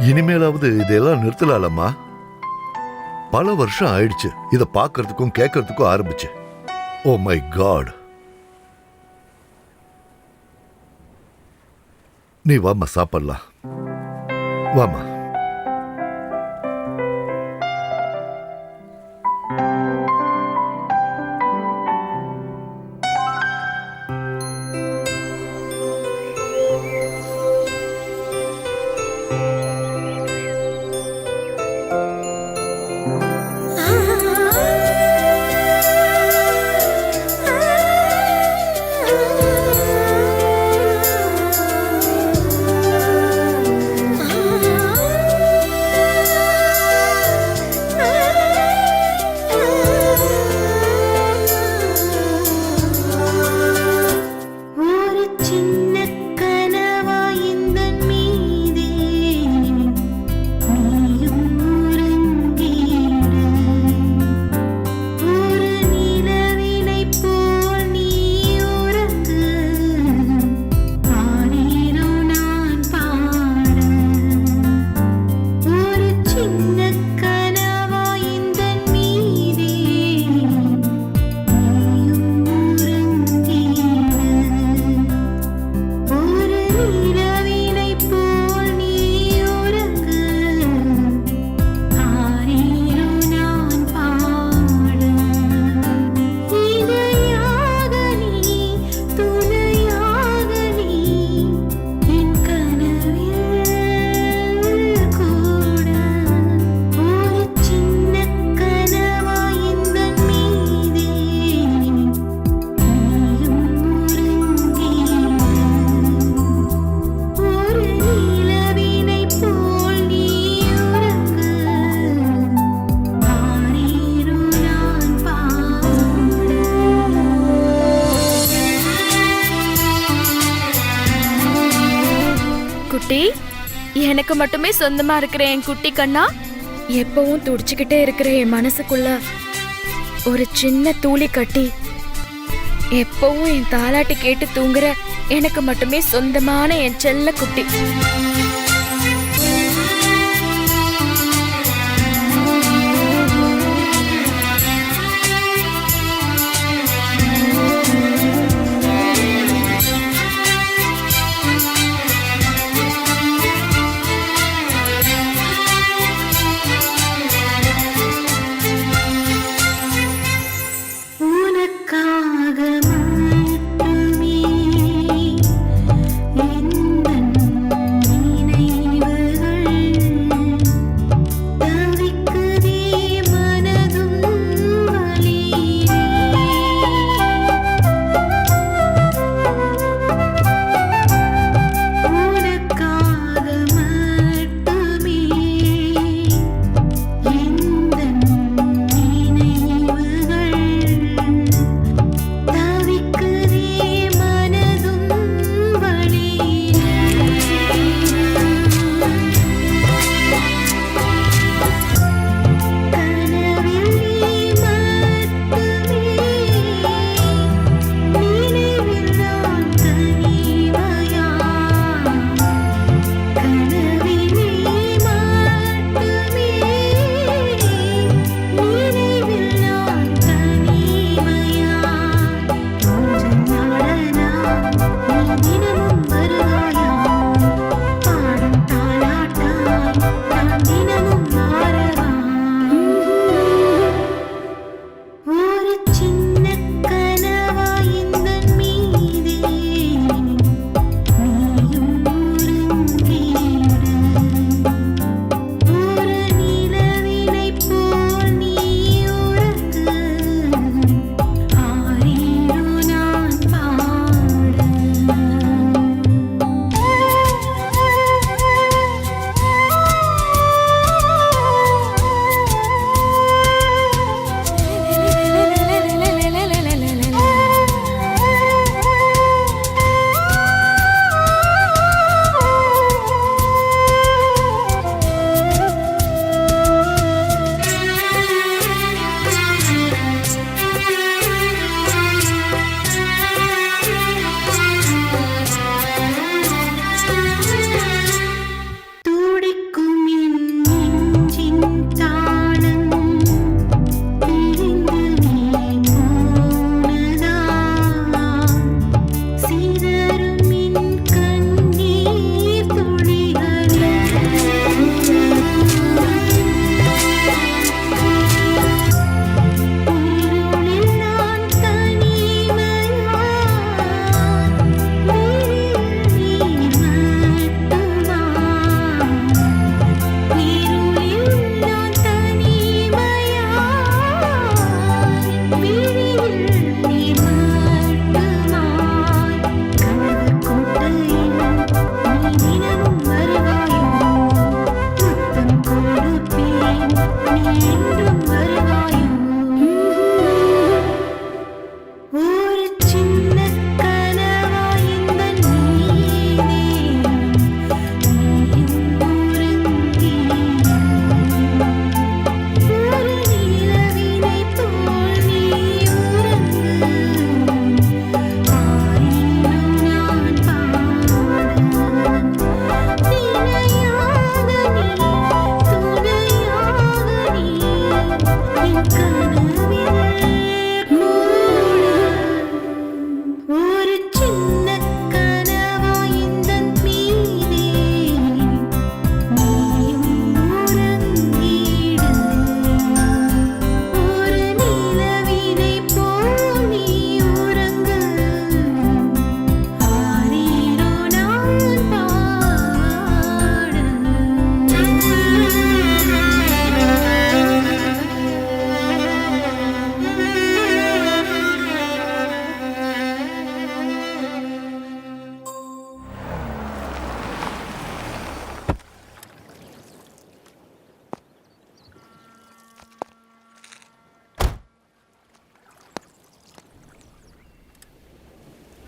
இனிமேலாவது இதெல்லாம் நிறுத்தலாம்மா. பல வருஷம் ஆயிடுச்சு இத பாக்குறதுக்கும் கேட்கறதுக்கும் ஆரம்பிச்சு. Oh my god. நீ வாமா சாப்பிடலாம். வாமா. குட்டி, எனக்கு மட்டுமே சொந்தமா இருக்கிற என் குட்டி கண்ணா, எப்பவும் துடிச்சுக்கிட்டே இருக்கிற என் மனசுக்குள்ள ஒரு சின்ன தூளி கட்டி எப்பவும் என் தாலாட்டு கேட்டு தூங்குற எனக்கு மட்டுமே சொந்தமான என் செல்ல குட்டி. உனக்காக மட்டுமே எந்தன்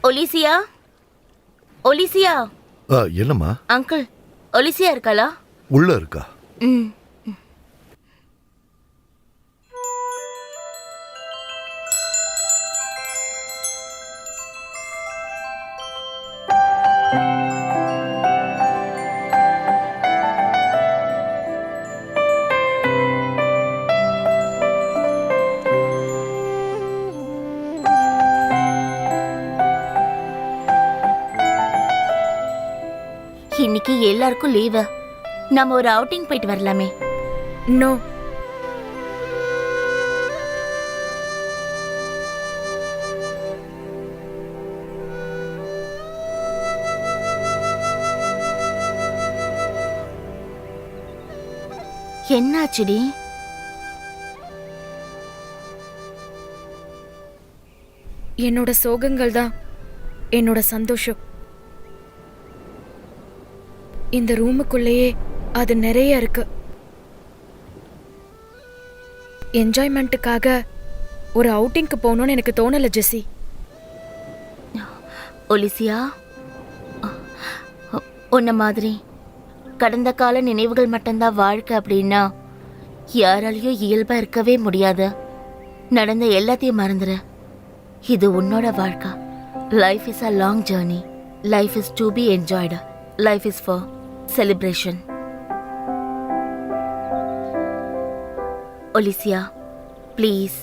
ஒலிசியா, ஒலிசியா. என்னம்மா? அங்கிள், ஒலிசியா இருக்காளா? உள்ள இருக்கா? ம். இன்னைக்கு எல்லாருக்கும் லீவு. நம்ம ஒரு அவுட்டிங் போயிட்டு வரலாமே? நோ. என்னாச்சுடி? என்னோட சோகங்கள் தான் என்னோட சந்தோஷம். இந்த ரூமுக்குள்ளேயே அது நிறைய இருக்கு. என்ஜாய்மெண்ட்டுக்காக ஒரு அவுட்டிங்க்கு போகணும்னு எனக்கு தோணல ஜெசி. ஒலிசியா, உன்ன மாதிரி கடந்த கால நினைவுகள் மட்டும்தான் வாழ்க்கை அப்படின்னா யாராலையும் இயல்பா இருக்கவே முடியாது. நடந்த எல்லாத்தையும் மறந்துரு. இது உன்னோட வாழ்க்கை. Life is a long journey. Life is to be enjoyed. Life is for celebration. Alicia, please.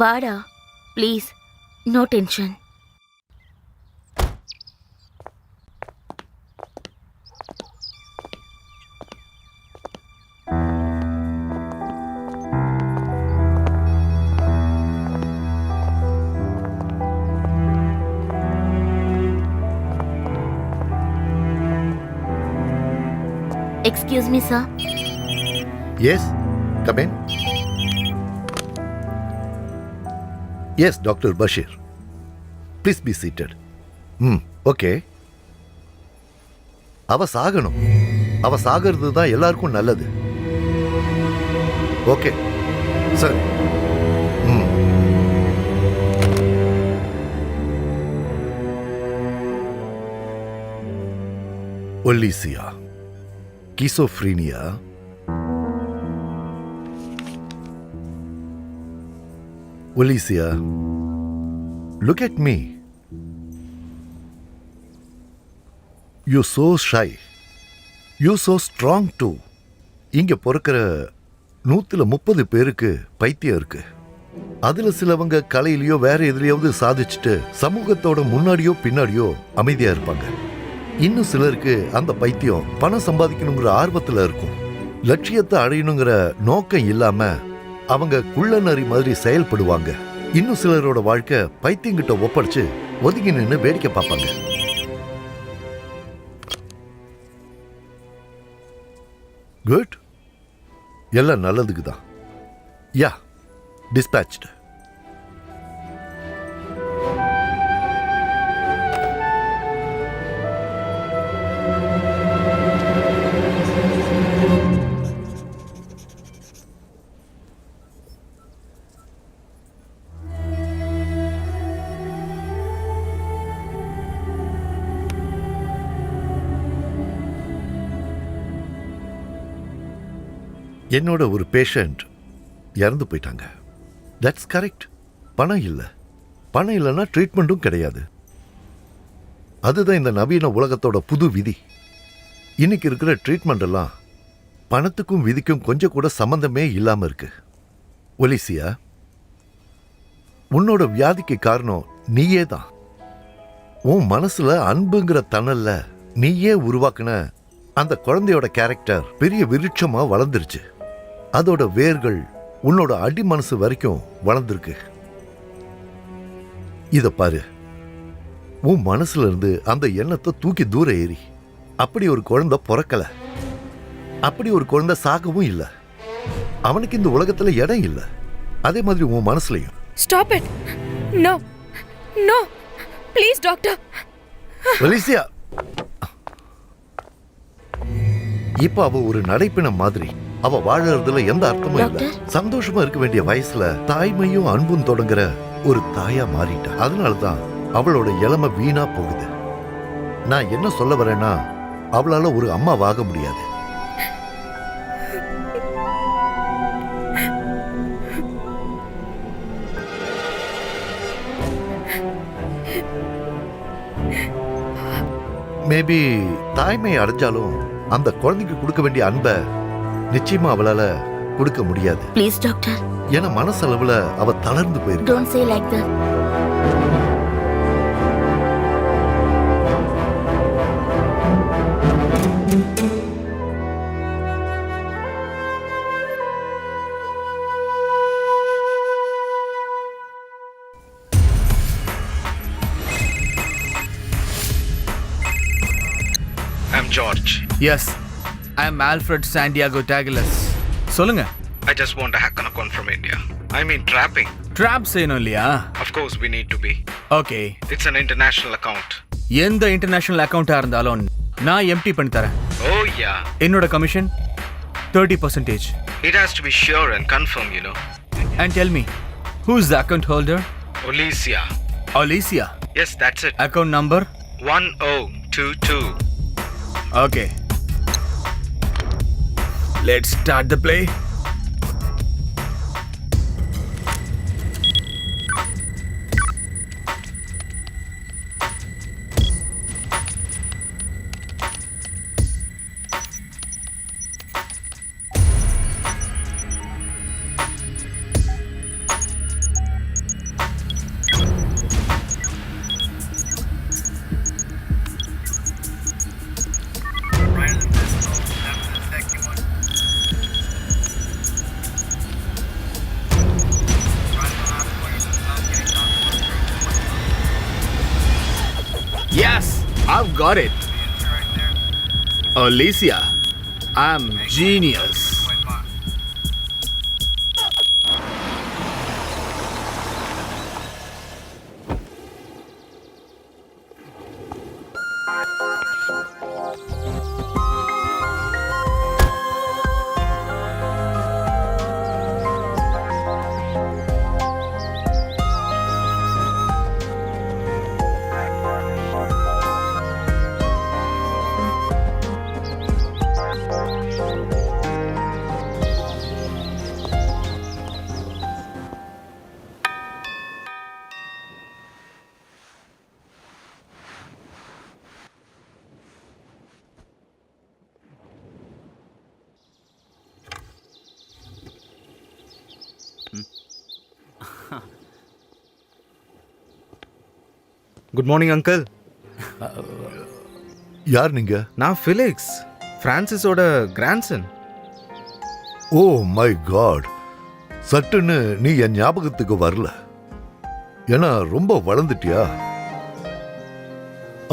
வாடா please. No tension. Excuse me sir. Yes, come in. Yes, Dr. Bashir. Please be seated. Okay. அவ சாகணும். அவ சாகிறது தான் எல்லாருக்கும் நல்லது. Okay சரி. ஒலிசியா, கிசோஃப்ரீனியா, Alicia, look at me. You're so shy. You're so strong too. இங்க பிறக்கிற 130 பேருக்கு பைத்தியம் இருக்கு. அதுல சிலவங்க கலையிலயோ வேற எதுலயாவது சாதிச்சுட்டு சமூகத்தோட முன்னாடியோ பின்னாடியோ அமைதியா இருப்பாங்க. இன்னும் சிலருக்கு அந்த பைத்தியம் பணம் சம்பாதிக்கணுங்கிற ஆர்வத்துல இருக்கும். லட்சியத்தை அடையணுங்கிற நோக்கம் இல்லாம அவங்க குள்ள நரி மாதிரி செயல்படுவாங்க. இன்னும் சிலரோட வாழ்க்கை பைத்தியங்கிட்ட ஒப்படைச்சு ஒதுங்கி நின்று வேடிக்கை பார்ப்பாங்க. குட், எல்லாம் நல்லதுக்கு தான். யா, dispatched. என்னோட ஒரு பேஷண்ட் இறந்து போயிட்டாங்க. That's correct. பணம் இல்லை. பணம் இல்லைன்னா ட்ரீட்மெண்ட்டும் கிடையாது. அதுதான் இந்த நவீன உலகத்தோட புது விதி. இன்னைக்கு இருக்கிற ட்ரீட்மெண்ட் எல்லாம் பணத்துக்கும் விதிக்கும் கொஞ்சம் கூட சம்பந்தமே இல்லாம இருக்கு. ஒலிசியா, உன்னோட வியாதிக்கு காரணம் நீயே தான். உன் மனசுல அன்புங்கிற தணல்ல நீயே உருவாக்குன அந்த குழந்தையோட கேரக்டர் பெரிய விருட்சமா வளர்ந்துருச்சு. அதோட வேர்கள் உன்னோட அடி மனசு வரைக்கும் வளர்ந்துருக்கு. இத பாரு, உன் மனசுல இருந்து அந்த எண்ணத்தை தூக்கி தூர ஏறி. அப்படி ஒரு குழந்தை பிறக்கல, அப்படி ஒரு குழந்தை சாகவும் இல்லை. அவனுக்கு இந்த உலகத்துல இடம் இல்லை. அதே மாதிரி உன் மனசுலயும். Stop it. No no please doctor. Alicia, இப்ப அவ ஒரு நடைப்பிணம் மாதிரி. அவ வாழறதுல எந்த அர்த்தமும் இல்ல. சந்தோஷமா இருக்க வேண்டிய வயசுல தாய்மையும் அன்பும் தொடங்குற ஒரு தாயா மாறிட்டா. அதனாலதான் அவளோட இளமை வீணா போகுது. நான் என்ன சொல்ல வரேன்னா, அவளால ஒரு அம்மாவாக முடியாது. மேபி தாய்மை அடைஞ்சாலும் அந்த குழந்தைக்கு கொடுக்க வேண்டிய அன்பை நிச்சயமா அவளால கொடுக்க முடியாது. Please doctor. ஏன்னா மனசளவுல அவ தளர்ந்து போயிருக்கு. Don't say like that. I'm George. Yes, I'm Alfred Santiago Tageles. சொல்லுங்க. I just want a hack on account from India. I mean trapping. Trap செய்யணும் இல்லையா? Of course we need to be. Okay. It's an international account. எந்த international அக்கவுண்டா இருந்தாலும் நான் empty பண்ணி தரேன். Oh yeah. என்னோட commission 30%. It has to be sure and confirm, you know. And tell me, who is the account holder? Olicia. Alicia. Yes, that's it. Account number? 1022. Okay. Let's start the play. Yes, I've got it. Alicia, I'm genius. Good morning uncle. யார் நீங்க? நான் Felix, பிரான்சிஸோட grandson. Oh my God, சட்டுன்னு நீ என் ஞாபகத்துக்கு வரல. ஏன்னா ரொம்ப வளர்ந்துட்டியா?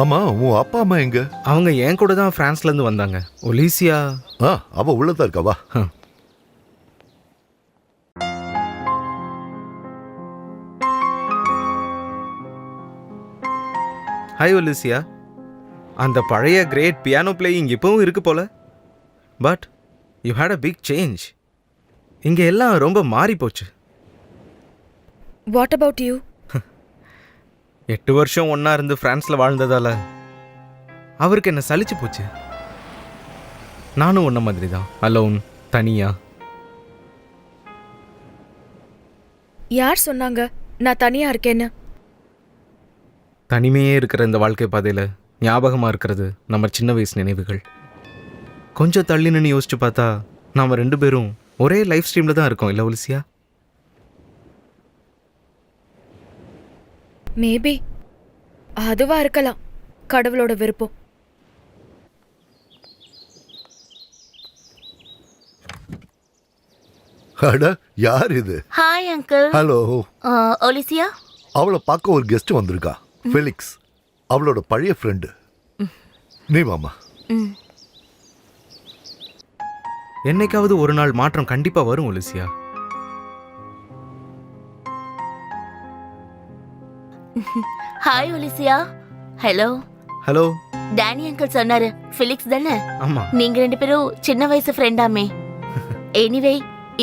ஆமா, உன் அப்பா அம்மா எங்க? அவங்க என் கூட தான் பிரான்ஸ்ல இருந்து வந்தாங்க. ஒலிசியா அவ உள்ளதா இருக்கவா? Hi Olicia. அந்த பழைய கிரேட் பியானோ பிளேயிங் இப்போவும் இருக்கு போல. But you had a big change. இங்கே எல்லாம் ரொம்ப மாறி போச்சு. What about you? 8 வருஷம் ஒன்றா இருந்து ஃப்ரான்ஸில் வாழ்ந்ததால அவருக்கு என்ன சலிச்சு போச்சு. நானும் உன்ன மாதிரி தான், அலோன், தனியா. யார் சொன்னாங்க நான் தனியா இருக்கேன்னு? தனிமையே இருக்கிற இந்த வாழ்க்கை பாதையில் ஞாபகமாக இருக்கிறது நம்ம சின்ன வயசு நினைவுகள். கொஞ்சம் தள்ளி நின்று யோசிச்சு பார்த்தா நாம் 2 பேரும் ஒரே லைஃப் ஸ்ட்ரீமில் தான் இருக்கோம், இல்லை ஒலிசியா? மேபி அதுவா இருக்கலாம், கடவுளோட விருப்பம். அட, யார் இது? Hi uncle. ஹலோ. ஒலிசியா. அவளை பார்க்க ஒரு கெஸ்ட் வந்திருக்கா, ஃபெலிக்ஸ். அவளோட பழைய ஃப்ரெண்டு. நீ வாமா. ம். என்னைக்காவது ஒரு நாள் மாற்றம் கண்டிப்பாக வரும் Alicia. Hi Alicia. Hello. Hello. Danny uncle சொன்னாரு ஃபிலிக்ஸ் தானே? ஆமாம். நீங்க 2 பேரும் சின்ன வயசு ஃப்ரெண்டாமே. எனிவே,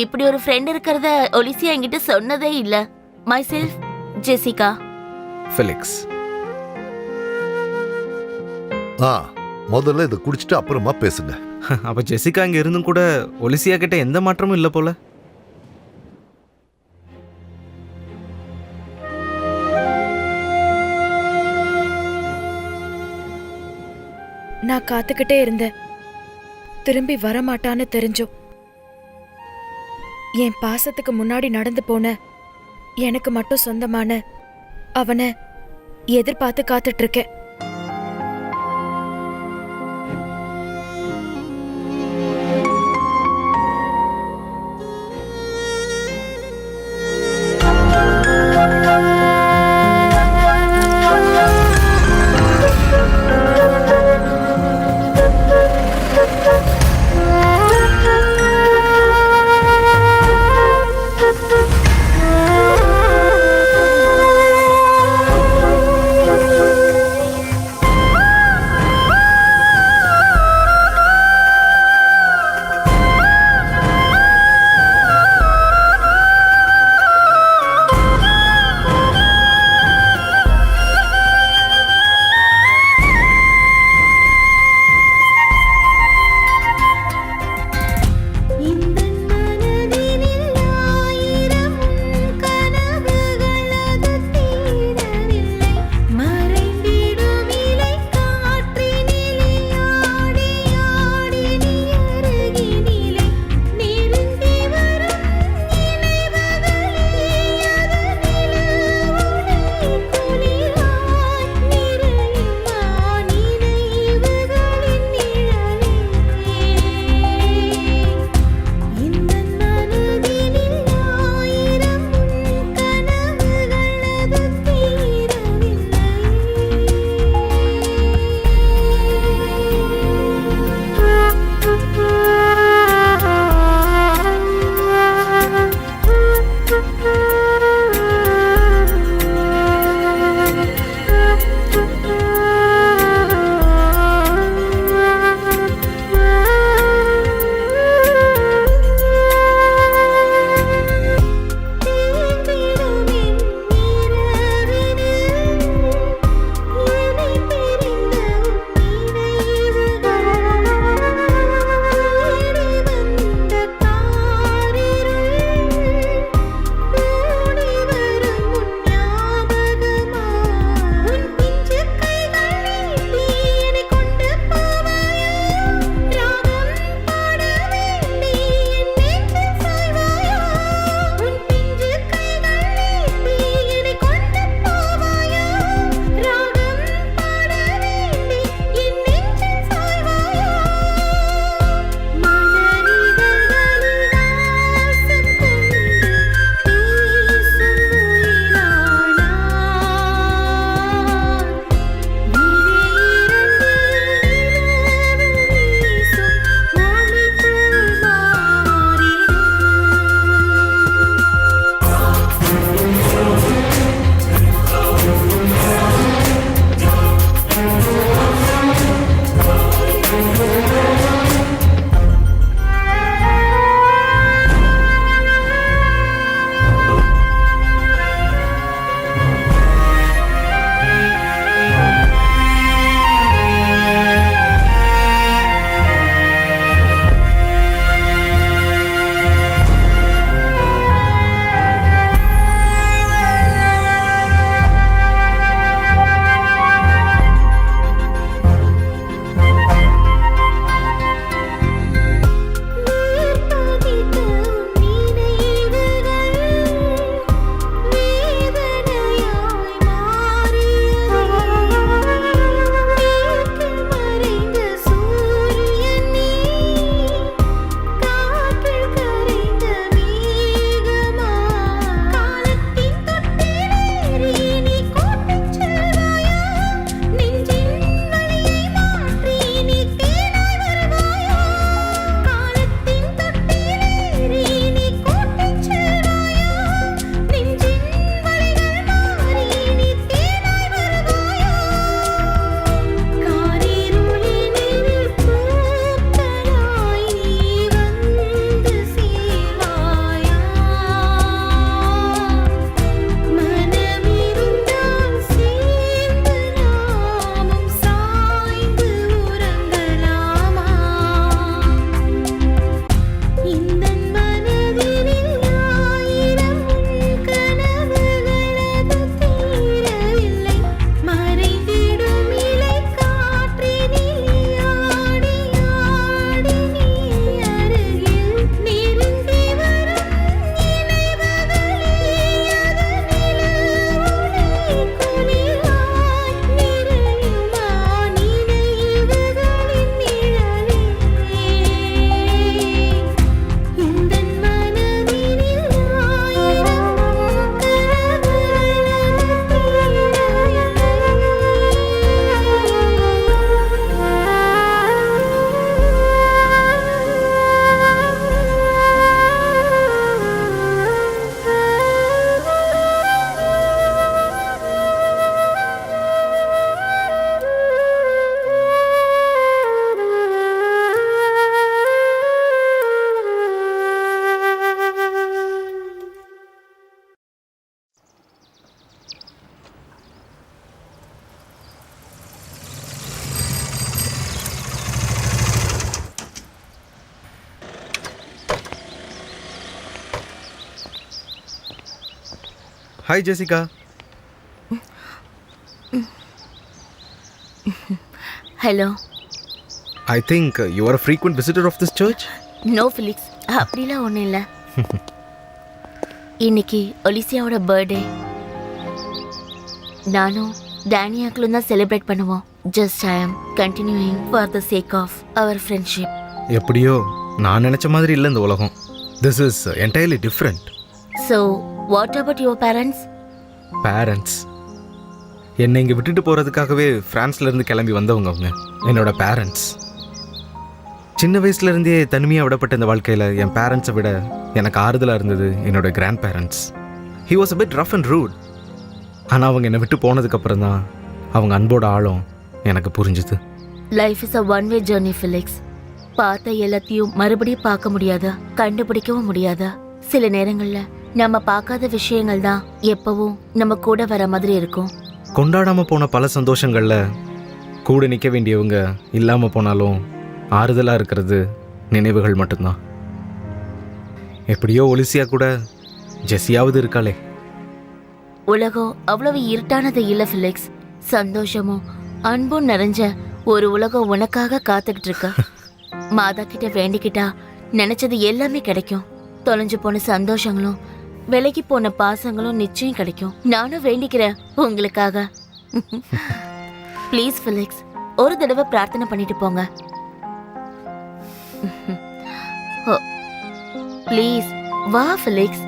இப்படி ஒரு ஃப்ரெண்ட் இருக்கிறத ஒலிசியா என்கிட்ட சொன்னதே இல்ல. My self Jessica. ஃபெலிக்ஸ். முதல்ல இதை குடிச்சிட்டு அப்புறமா பேசுங்க. அப்போ ஜெசிகா இங்கே இருந்தும் கூட ஒலிசியா கிட்ட எந்த மாற்றமும் இல்லை போல. நான் காத்துக்கிட்டே இருந்தேன், திரும்பி வரமாட்டான்னு தெரிஞ்சோம். என் பாசத்துக்கு முன்னாடி நடந்து போன எனக்கு மட்டும் சொந்தமான அவனை எதிர்பார்த்து காத்துட்டு இருக்கேன். Hi Jessica. Hello. I think you are a frequent visitor of this church. No Felix, அப்படிலாம் ஒன்றும் இல்லை. இன்னைக்கு ஒலிசியாவோட பர்த்டே. நானும் டேனியாக்களும் தான் செலிப்ரேட் பண்ணுவோம். Just I am continuing for the sake of our friendship. எப்படியோ நான் நினச்ச மாதிரி இல்லை இந்த உலகம். This is entirely different. So what about your parents? Parents என்னை இங்கே விட்டுட்டு போகிறதுக்காகவே ஃப்ரான்ஸ்லேருந்து கிளம்பி வந்தவங்க அவங்க என்னோட பேரண்ட்ஸ். சின்ன வயசுலேருந்தே தனிமையாக விடப்பட்ட இந்த வாழ்க்கையில் என் பேரண்ட்ஸை விட எனக்கு ஆறுதலாக இருந்தது என்னோட grandparents. He was a bit rough and rude. ஆனால் அவங்க என்னை விட்டு போனதுக்கப்புறம் தான் அவங்க அன்போட ஆழம் எனக்கு புரிஞ்சுது. Life is a one way journey Felix. பார்த்த எல்லாத்தையும் மறுபடியும் பார்க்க முடியாதா, கண்டுபிடிக்கவும் முடியாதா. சில நேரங்களில் நம்ம பார்க்காத விஷயங்கள் தான் எப்பவும் நம்ம கூட வர மாதிரி இருக்கும். கொண்டாடாமல் போன பல சந்தோஷங்களில் கூட நிற்க வேண்டியவங்க இல்லாமல் போனாலும் ஆறுதலாக இருக்கிறது நினைவுகள் மட்டும்தான். எப்படியோ ஒலிசியா கூட ஜெஸியாவது இருக்காளே. உலகம் அவ்வளவு இருட்டானது இல்ல ஃபிலிக்ஸ். சந்தோஷமும் அன்பும் நிறைஞ்ச ஒரு உலகம் உனக்காக காத்துக்கிட்டு இருக்க. மாதா கிட்ட வேண்டிக்கிட்டா நினைச்சது எல்லாமே கிடைக்கும். தொலைஞ்சு போன சந்தோஷங்களும் விலகி போன பாசங்களும் நிச்சயம் கிடைக்கும். நானும் வேண்டிக்கிறேன் உங்களுக்காக. ப்ளீஸ் ஃபிலிக்ஸ், ஒரு தடவை பிரார்த்தனை பண்ணிட்டு போங்க. ப்ளீஸ் வா ஃபிலிக்ஸ்.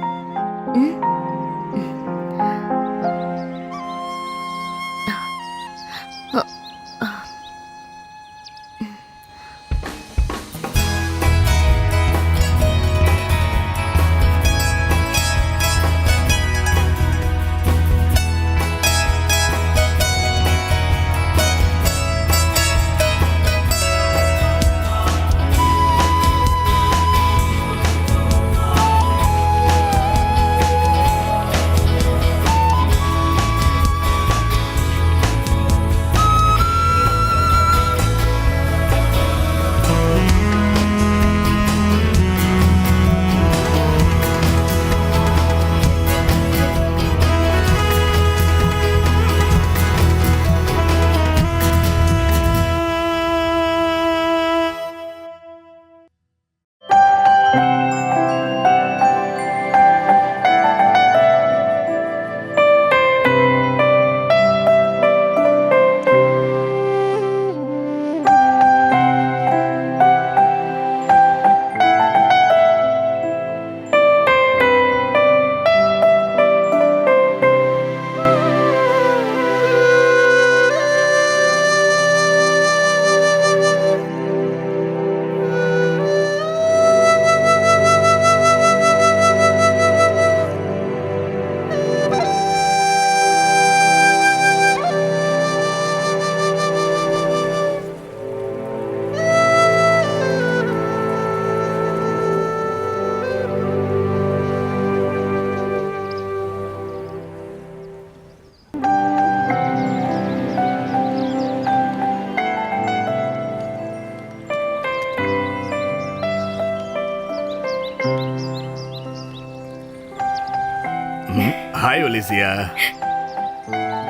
ஹாய் ஒலிசியா.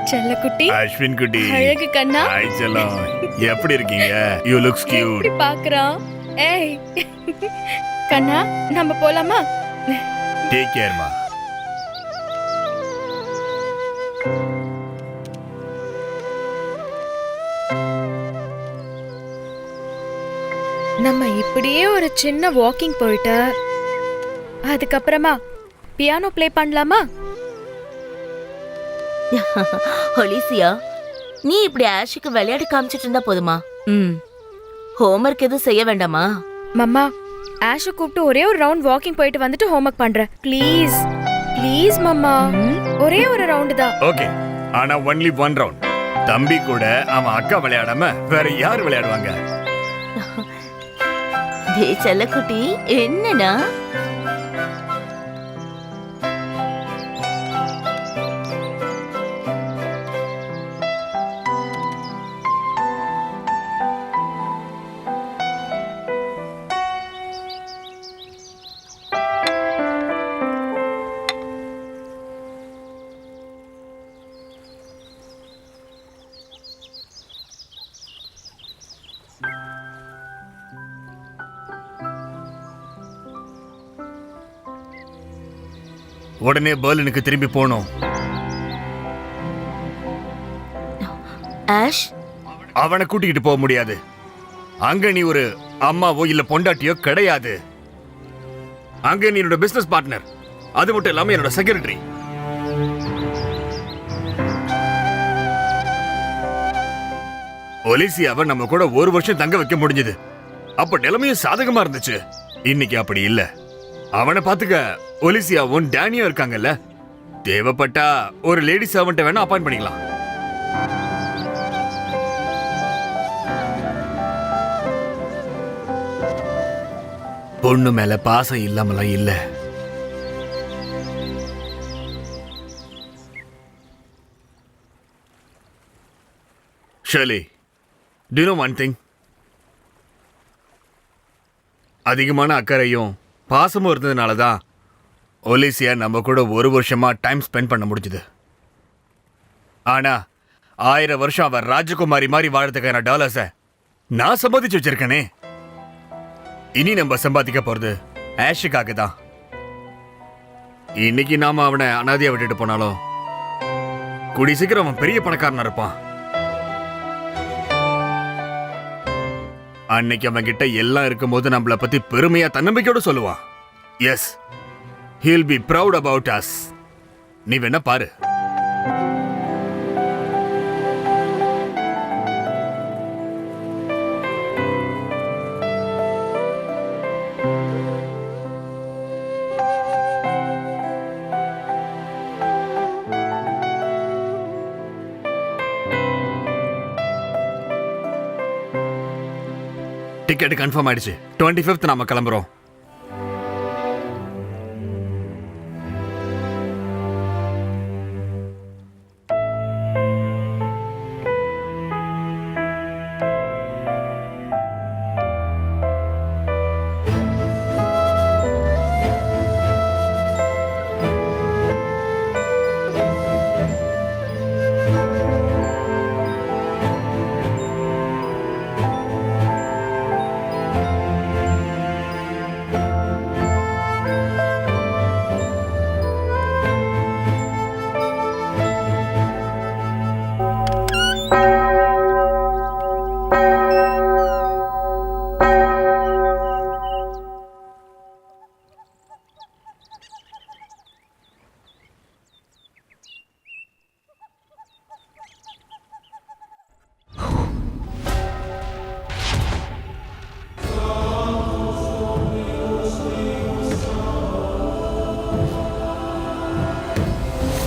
செல்லக்குட்டி, அஸ்வின் குட்டி. அழகு கண்ணா. ஹாய் செல்லம், எப்படி இருக்கீங்க? You looks cute. இப்படி பாக்குறான். ஏய் கண்ணா, நம்ம போலாமா? டேக் கேர்மா. நம்ம இப்படியே ஒரு சின்ன வாக்கிங் போயிட்டு அதுக்கப்புறமா பியானோ ப்ளே பண்ணலாமா? ஒலிசியா, நீ இப்படி ஆஷுக்கு விளையாடி காமிச்சிட்டு இருந்தா போதுமா? ஹோம்ஒர்க் எதுவும் செய்ய வேண்டாமா? மம்மா, ஆஷு கூப்பிட்டு ஒரே ஒரு ரவுண்ட் வாக்கிங் போயிட்டு வந்துட்டு ஹோம்ஒர்க் பண்றேன். ப்ளீஸ் ப்ளீஸ் மம்மா, ஒரே ஒரு ரவுண்டு தான். ஓகே, ஆனா ஒன்லி ஒன் ரவுண்ட். தம்பி கூட அவன் அக்கா விளையாடாம வேற யார் விளையாடுவாங்க? செல்லக்குட்டி, என்னன்னா உடனே பெர்லினுக்கு திரும்பி போகணும். ஆஷ், அவனை கூட்டிக்கிட்டு போக முடியாது. அங்க நீ ஒரு அம்மாவோ இல்ல பொண்டாட்டியோ கிடையாது. அங்க நீ என்னோட பிசினஸ் பார்ட்னர், அது மட்டும் இல்லாம என்னோட செக்ரட்டரி. ஒலிசியாவை நம்ம கூட ஒரு வருஷம் தங்க வைக்க முடிஞ்சது. அப்ப நிலைமையும் சாதகமா இருந்துச்சு. இன்னைக்கு அப்படி இல்ல. அவனை பாத்துக்க ஒலிசியாவும் டேனியும் இருக்காங்கல்ல. தேவைப்பட்டா ஒரு லேடி சர்வெண்ட்டை வேணா அப்பாயிண்ட் பண்ணிக்கலாம். பொண்ணு மேல பாசம் இல்லாமலாம் இல்ல. Shirley, do you know one thing? அதிகமான அக்கறையும் பாசமும் இருந்ததுனால தான் ஒலிசியா நம்ம கூட ஒரு வருஷமா டைம் ஸ்பெண்ட் பண்ண முடிஞ்சுது. ஆனா 1000 வருஷம் அவ ராஜகுமாரி மாதிரி வாழறதுக்கான டாலர்ஸை நான் சம்பாதிச்சு வச்சிருக்கேனே. இனி நம்ம சம்பாதிக்க போறது ஆஷுக்காக தான். இன்னைக்கு நாம அவனை அனாதையா விட்டுட்டு போனாலும் கூடி சீக்கிரம் அவன் பெரிய பணக்காரனா இருப்பான். அன்னைக்கு அவன் கிட்ட எல்லாம் இருக்கும்போது நம்மள பத்தி பெருமையா தன்னம்பிக்கையோட சொல்லுவான். Yes, he'll be proud about us. நீ வேணா பாரு. டிக்கெட் கன்ஃபார்ம் ஆயிடுச்சு. 25th நாம கிளம்புறோம்.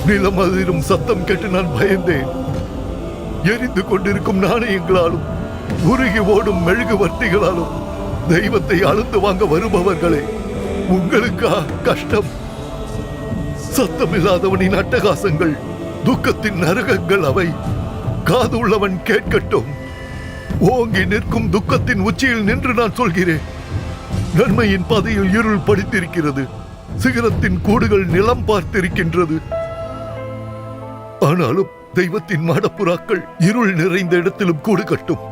நிலம் அதிரும் சத்தம் கேட்டு நான் பயந்தேன். எரிந்து கொண்டிருக்கும் நாணயங்களாலும் உருகி ஓடும் மெழுகுவர்த்திகளாலும் தெய்வத்தை அளந்து வாங்க வருபவர்களே, உங்களுக்கா கஷ்டம்? சத்தமில்லாதவனின் அட்டகாசங்கள், துக்கத்தின் நரகங்கள் அவை. காது உள்ளவன் கேட்கட்டும். ஓங்கி நிற்கும் துக்கத்தின் உச்சியில் நின்று நான் சொல்கிறேன். நன்மையின் பாதையில் இருள் படித்திருக்கிறது. சிகரத்தின் கூடுகள் நிலம் பார்த்திருக்கின்றது. ஆனாலும் தெய்வத்தின் மாடப்புறாக்கள் இருள் நிறைந்த இடத்திலும் கூடு கட்டும்.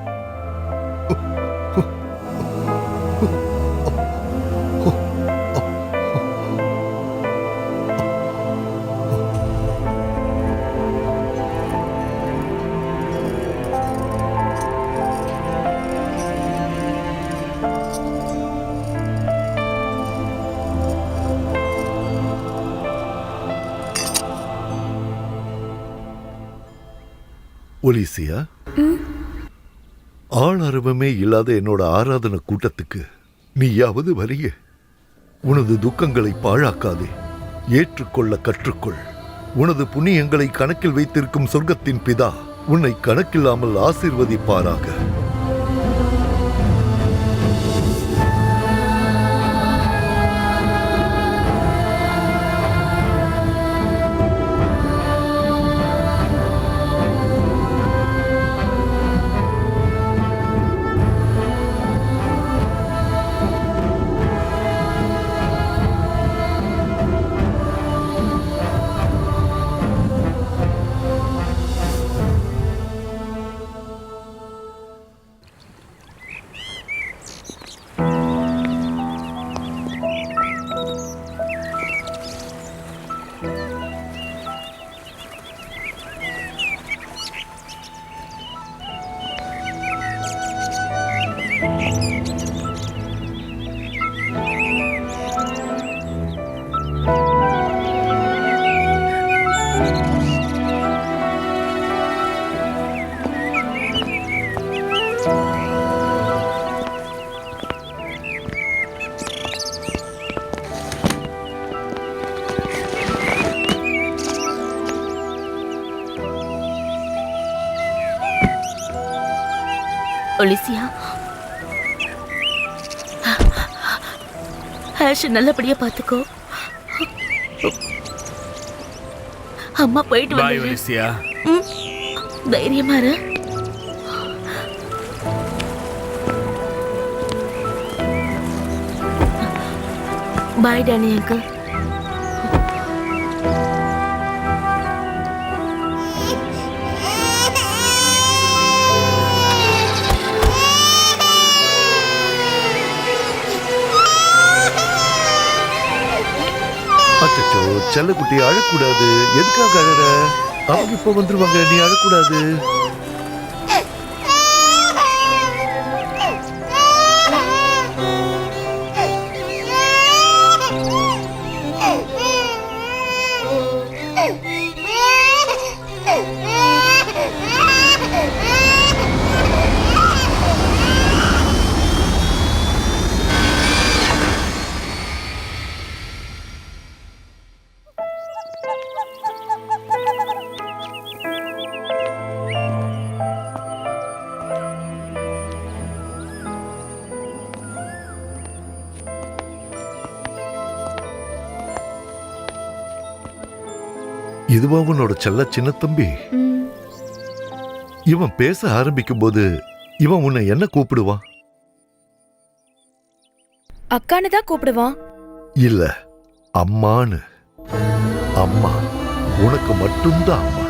ஒலிசியா, ஆள் அரவமே இல்லாத என்னோட ஆராதனை கூட்டத்துக்கு நீயாவது வரிய. உனது துக்கங்களை பாழாக்காதே, ஏற்றுக்கொள்ள கற்றுக்கொள். உனது புண்ணியங்களை கணக்கில் வைத்திருக்கும் சொர்க்கத்தின் பிதா உன்னை கணக்கில்லாமல் ஆசீர்வதிப்பாராக. ஒலிசியா, ஆஷ் நல்லபடியா பாத்துக்கோ. அம்மா போயிட்டு பாய் வந்து ஒலிசியா. தைரியமா இரு. பாய் டானி அங்கிள். அச்சச்சோ, செல்லக்குட்டி அழக்கூடாது. எதுக்காக அழற? அவங்க இப்ப வந்துருவாங்க, நீ அழக்கூடாது. இதுவா உன்னோட செல்ல சின்ன தம்பி? இவன் பேச ஆரம்பிக்கும் போது இவன் உன்னை என்ன கூப்பிடுவான்? அக்கான்னு தான் கூப்பிடுவான். இல்ல, அம்மான்னு. அம்மா, உனக்கு மட்டும்தான் அம்மா.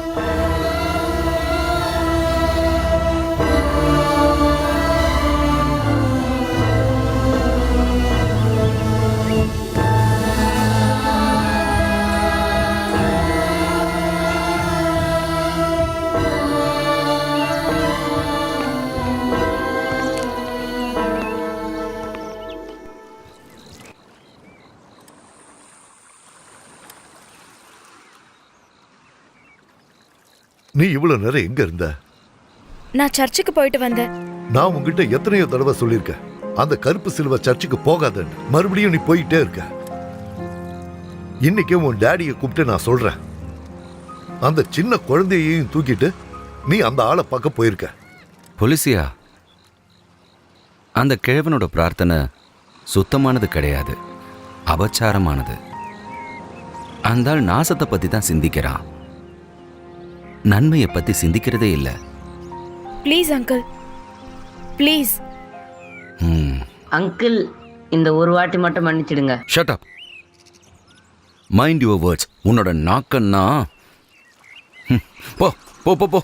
நீ இவ்வளவு நேரம் எங்க இருந்த? நான் சர்ச்சுக்கு போயிட்டு வந்தேன். நான் உங்ககிட்ட எத்தனையோ தடவை சொல்லியிருக்கேன், அந்த கருப்பு சிலுவை சர்ச்சுக்கு போகாதன்னு. மறுபடியும் நீ போயிட்டே இருக்க. இன்னைக்கு உன் டேடியை கூப்பிட்டு நான் சொல்றேன், அந்த சின்ன குழந்தையையும் தூக்கிட்டு நீ அந்த ஆளை பார்க்க போயிருக்க. பொலிசியா, அந்த கிழவனோட பிரார்த்தனை சுத்தமானது கிடையாது, அபச்சாரமானது. அந்த ஆள் நாசத்தை பத்தி தான் சிந்திக்கிறான், நன்மையை பத்தி சிந்திக்கிறதே இல்லை. Please uncle, please. அங்கிள், இந்த ஒரு வாட்டி மட்டும் மன்னிச்சிடுங்க. Shut up, mind your words. உன்னோட நாக்கன்னா போ போ போ போ.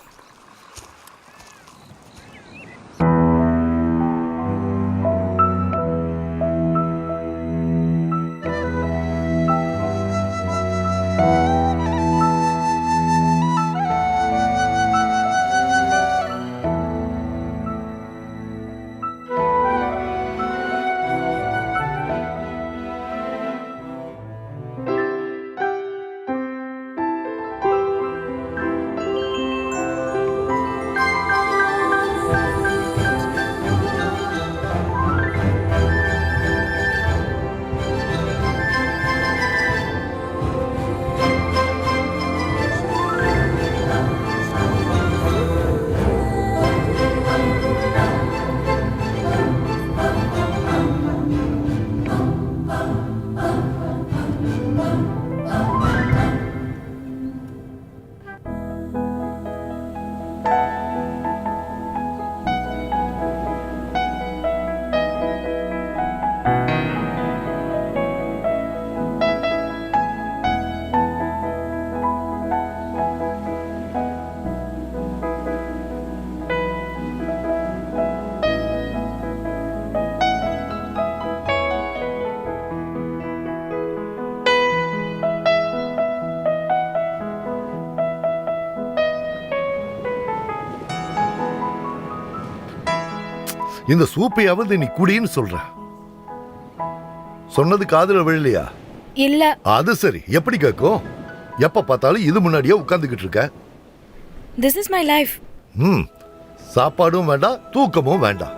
இந்த சூப்பையாவது நீ குடின்னு சொல்ற. சொன்னது காதுல விழலையா? இல்ல. அது சரி, எப்படி கேட்கும்? எப்ப பார்த்தாலும் இது முன்னாடியே உட்கார்ந்துகிட்டு இருக்க. This is my life. சாப்பாடும் வேண்டாம், தூக்கமும் வேண்டாம்.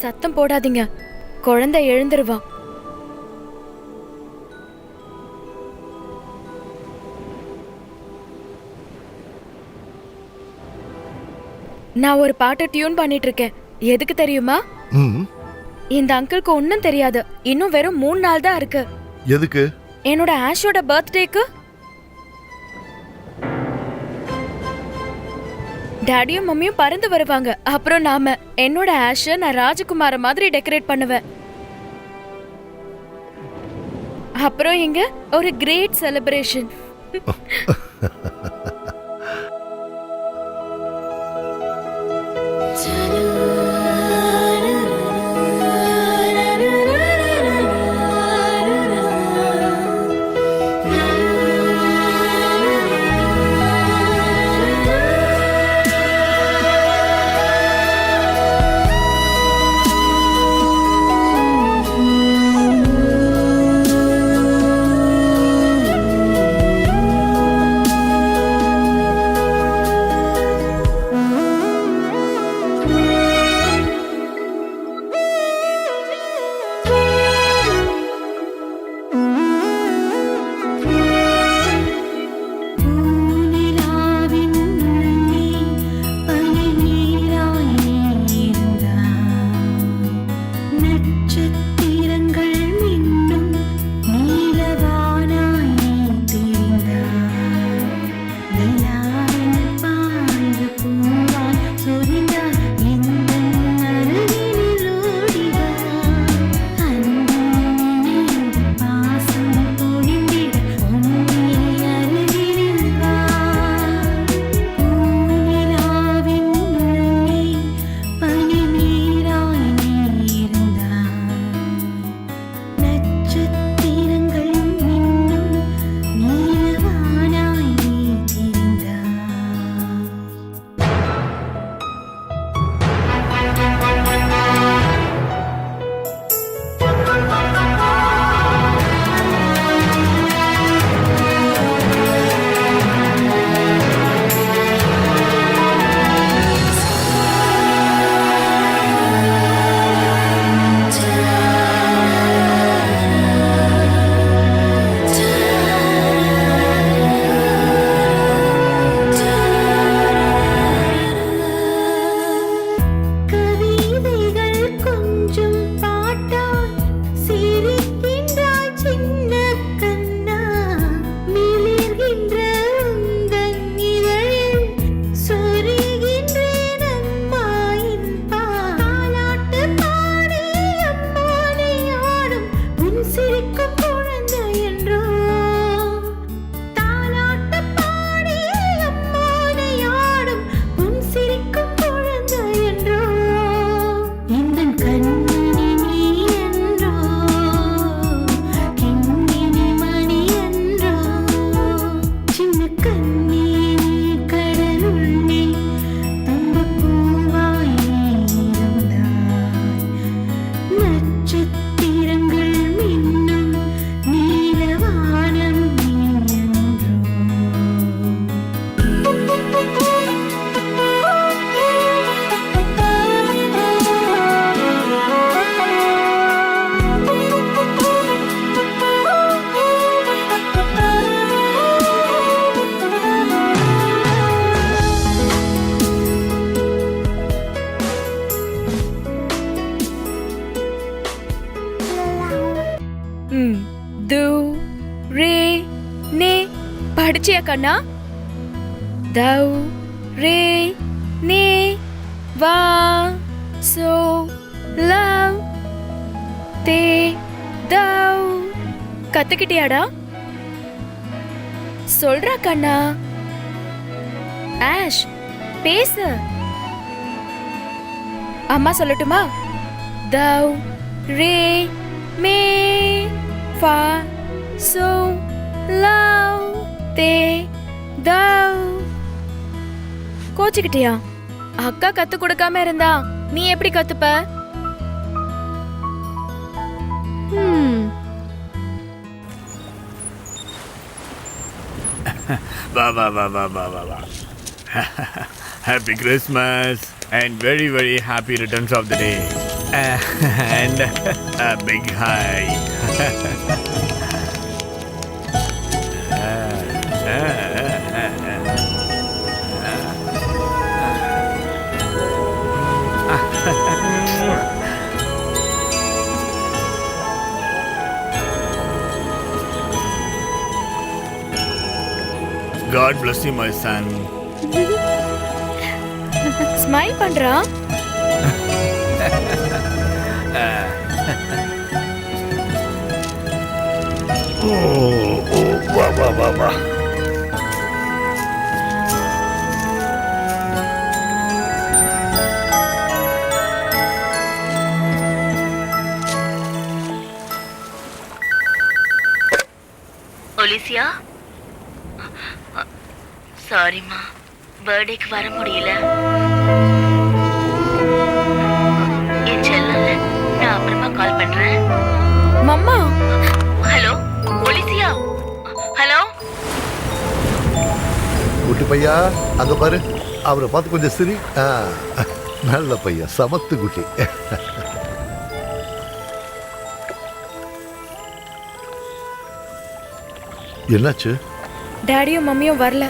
சத்தம் போடாதீங்க, குழந்தை எழுந்துருவா. நான் ஒரு பாட்டை டியூன் பண்ணிட்டு இருக்கேன். எதுக்கு தெரியுமா? ம். இந்த அங்கிளுக்கு ஒன்னும் தெரியாது. இன்னும் வெறும் 3 நாள் தான் இருக்கு. எதுக்கு? என்னோட ஆஷோட பர்த்டேக்கு. டாடியும் மம்மியும் பறந்து வருவாங்க. அப்புறம் நாம என்னோட ஆஷ நான் ராஜகுமார மாதிரி டெக்கரேட் பண்ணுவேன். அப்புறம் இங்க ஒரு கிரேட் செலிப்ரேஷன். படிச்சியா கண்ணா? தௌ ரே நே வா சோ லவ் தே தௌ. கத்துக்கிட்டியாடா? சொல்றா கண்ணா. ஆஷ் பேசு. அம்மா சொல்லட்டுமா? தௌ ரே மே ஃபா சோ லவ் தே தௌ. கோச்சுக்கிட்டியா? அக்கா கத்து கொடுக்காம இருந்தா நீ எப்படி கத்துப்ப? வா வா வா வா வா வா வா. Happy Christmas and very very happy returns of the day and a big hi. God bless you my son. Smile பண்றா. வா வா வா வா. ஒலிசியா, சாரிம்மா, பர்த்டேக்கு வர முடியல. என் செல்லல, நான் அப்புறமா கால் பண்றேன். Mama, hello Alicia, hello. குட்டி பையா அங்க பாரு, அவரை பார்த்து கொஞ்சம் சிரி. நல்ல பையன், சமத்து குட்டி. என்னாச்சு? டாடியும் மம்மியும் வரல.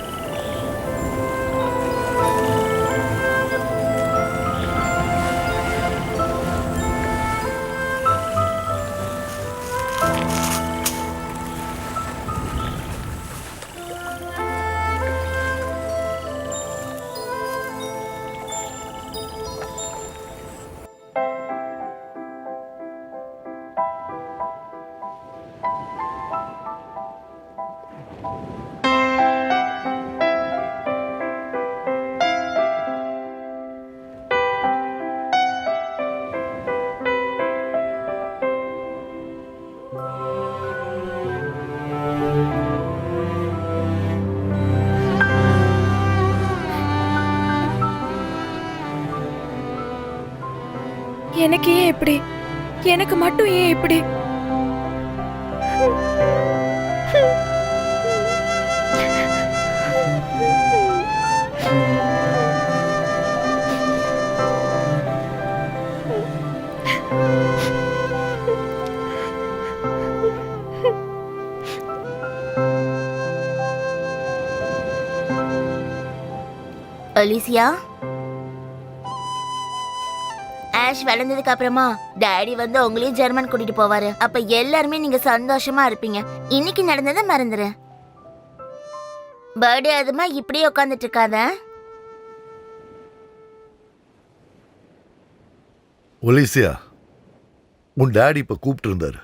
எனக்கு ஏன் இப்படி? எனக்கு மட்டும் ஏன் இப்படி? ஒலிசியா, ஆஷ் வளர்ந்ததுக்கு அப்புறமா டாடி வந்து உங்களையும் ஜெர்மன் கூட்டிட்டு போவாரு. அப்ப எல்லாருமே நீங்க சந்தோஷமா இருப்பீங்க. இன்னைக்கு நடந்ததை மறந்துரு. பர்த்டே அதுமா இப்படியே உட்காந்துட்டு இருக்காத. ஒலிசியா, உன் டாடி இப்ப கூப்பிட்டு இருந்தாரு.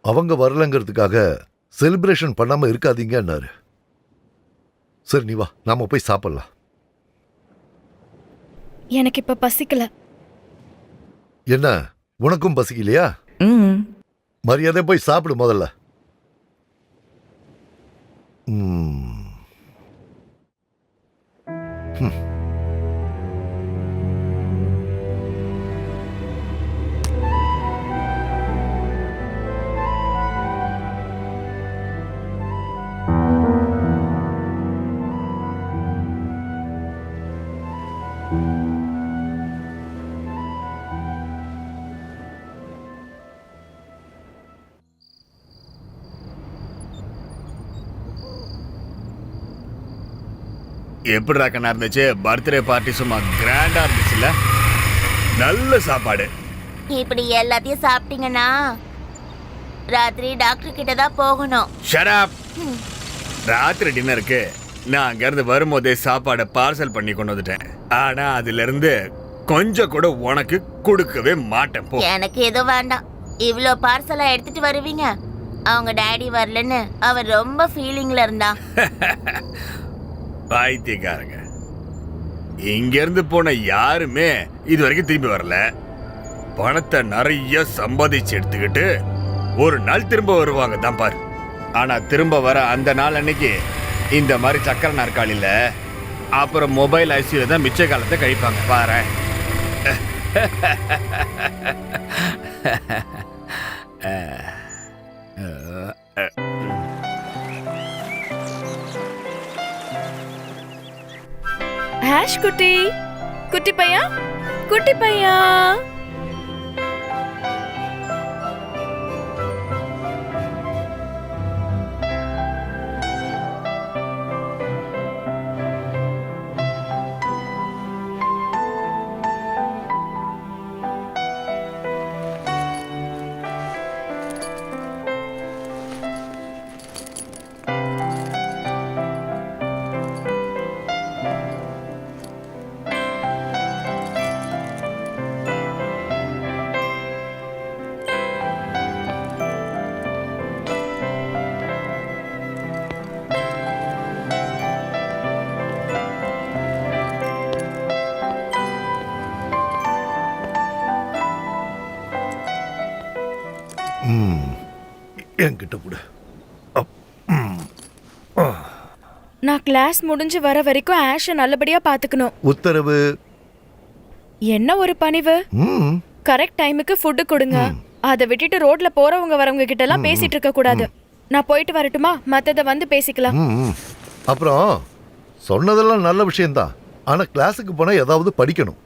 அவங்க வரலங்கிறதுக்காக செலிப்ரேஷன் பண்ணாம இருக்காதீங்கன்னாரு. சரி, நீ வா, நாம போய் சாப்பிடலாம். எனக்கு இப்ப பசிக்கல. என்ன, உனக்கும் பசிக்கலையா? மரியாதை போய் சாப்பிடு முதல்ல. ம். ம். எப்படிடா கண்ணா இருந்துச்சு? பர்த்டே பார்ட்டி சும்மா கிராண்டா இருந்துச்சுல்ல? நல்ல சாப்பாடு. இப்படி எல்லாத்தையும் சாப்பிட்டீங்கன்னா ராத்திரி டாக்டர் கிட்ட தான் போகணும். Shut up. ராத்திரி டின்னருக்கு நான் அங்கிருந்து வரும்போதே சாப்பாடை பார்சல் பண்ணி கொண்டு வந்துட்டேன். ஆனா அதுல இருந்து கொஞ்சம் கூட உனக்கு கொடுக்கவே மாட்டேன். போ. எனக்கு எதுவும் வேண்டாம். இவ்ளோ பார்சலா எடுத்துட்டு வருவீங்க? அவங்க டாடி வரலன்னு அவன் ரொம்ப ஃபீலிங்ல இருந்தான். பைத்தியக்காரங்க, இங்க இருந்து போன யாருமே இது வரைக்கும் திரும்பி வரல. பணத்தை நிறைய சம்பாதிச்சு எடுத்துக்கிட்டு ஒரு நாள் திரும்ப வருவாங்க தான் பாரு. ஆனா திரும்ப வர அந்த நாள் அன்னைக்கு இந்த மாதிரி சக்கர நாற்காலியில அப்புறம் மொபைல் ஐசியூல தான் மிச்ச காலத்தை கழிப்பாங்க பாரு. ஆஷ் குட்டி, குட்டி பையா, குட்டி பையா. என்கிட்ட கூட நான் கிளாஸ் முடிஞ்சு வர வரைக்கும் ஆஷை நல்லபடியா பாத்துக்கணும். உத்தரவு. என்ன ஒரு பணிவு. கரெக்ட் டைமுக்கு ஃபுட்டு கொடுங்க. அதை விட்டுட்டு ரோட்ல போறவங்க வரவங்க கிட்ட எல்லாம் பேசிட்டு இருக்க கூடாது. நான் போயிட்டு வரட்டுமா? மத்தத வந்து பேசிக்கலாம். அப்புறம் சொன்னதெல்லாம் நல்ல விஷயம்தான். ஆனா கிளாஸுக்கு போனா ஏதாவது படிக்கணும்.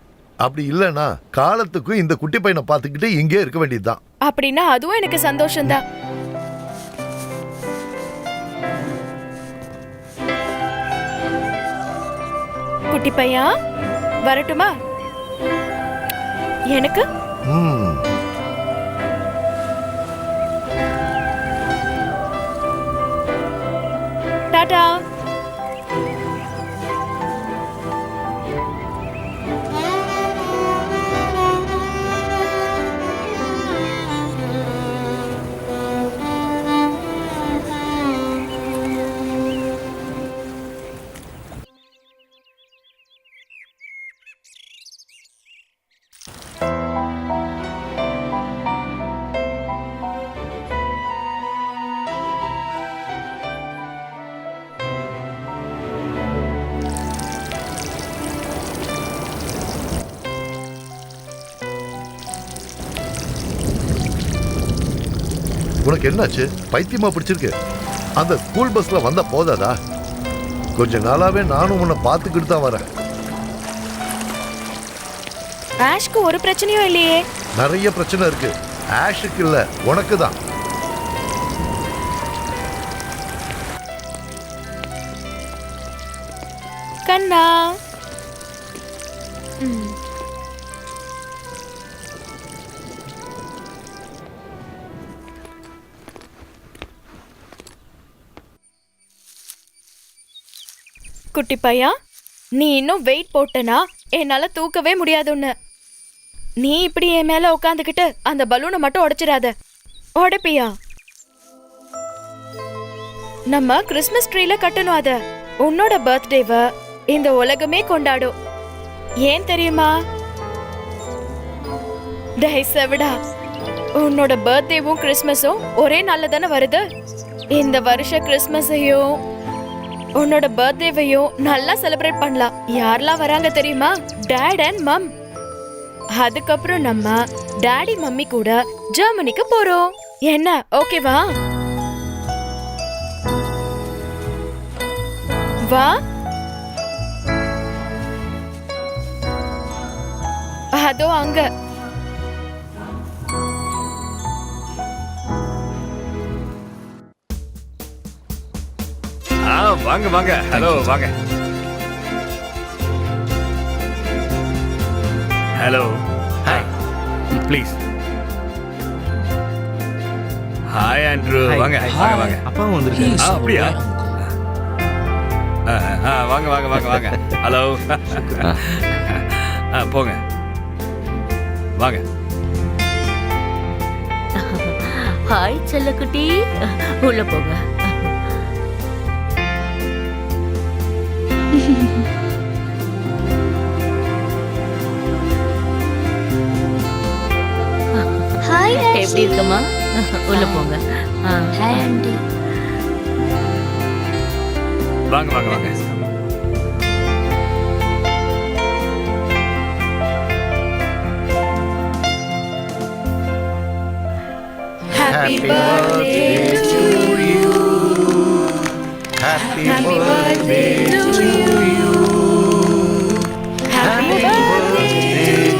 அப்படி இல்லைன்னா காலத்துக்கும் இந்த குட்டி பையனை பார்த்துக்கிட்டு இங்கே இருக்க வேண்டியதுதான். அப்படின்னா அதுவும் எனக்கு சந்தோஷம்தான். குட்டி பையா வரட்டுமா? எனக்கு டாடா. உனக்கு என்னாச்சு? பைத்தியமா பிடிச்சிருக்கு? அந்த ஸ்கூல் பஸ்ல வந்த போதாதா? கொஞ்ச நாளாவே நானும் உன்னை பார்த்துக்கிட்டு தான் வரேன். ஆஷ்க்கு ஒரு பிரச்சனையும் இல்லையே. நிறைய பிரச்சனை இருக்கு. ஆஷுக்கு இல்ல, உனக்கு தான். கண்ணா. குட்டி பையா, நீ இன்னும் வெயிட் போட்டனா என்னால தூக்கவே முடியாதுன்னு. நீ இப்படி என் மேல உட்காந்துக்கிட்டு அந்த பலூனை மட்டும் உடைச்சிடாத. உடைப்பியா? நம்ம கிறிஸ்மஸ் ட்ரீல கட்டணும் அத. உன்னோட பர்த்டேவ இந்த உலகமே கொண்டாடும். ஏன் தெரியுமா? டேய் செவிடா, உன்னோட பர்த்டேவும் கிறிஸ்மஸும் ஒரே நாள்ல தானே வருது. இந்த வருஷ கிறிஸ்மஸையும் உன்னோட பர்த்டேவையும் நல்லா செலிப்ரேட் பண்ணலாம். யாரெல்லாம் வராங்க தெரியுமா? டாட் அண்ட் மம். அதுக்கப்புறம் நம்ம டாடி மம்மி கூட ஜெர்மனிக்கு போறோம். என்ன ஓகேவா? வா. அதோ அங்க. வாங்க வாங்க. ஹலோ வாங்க. Hello. Hi. Please. Hi Andrew. வாங்க வாங்க வாங்க. அப்பாவும் வந்திருக்காரு. அப்படியா? வாங்க வாங்க வாங்க வாங்க. ஹலோ. போங்க வாங்க. ஹாய் செல்லக்குட்டி, உள்ள போங்க. எப்படி இருக்கமா? உள்ள போங்க. வாங்க வாங்க வாங்க. Happy birthday to you. Happy birthday to you. Happy birthday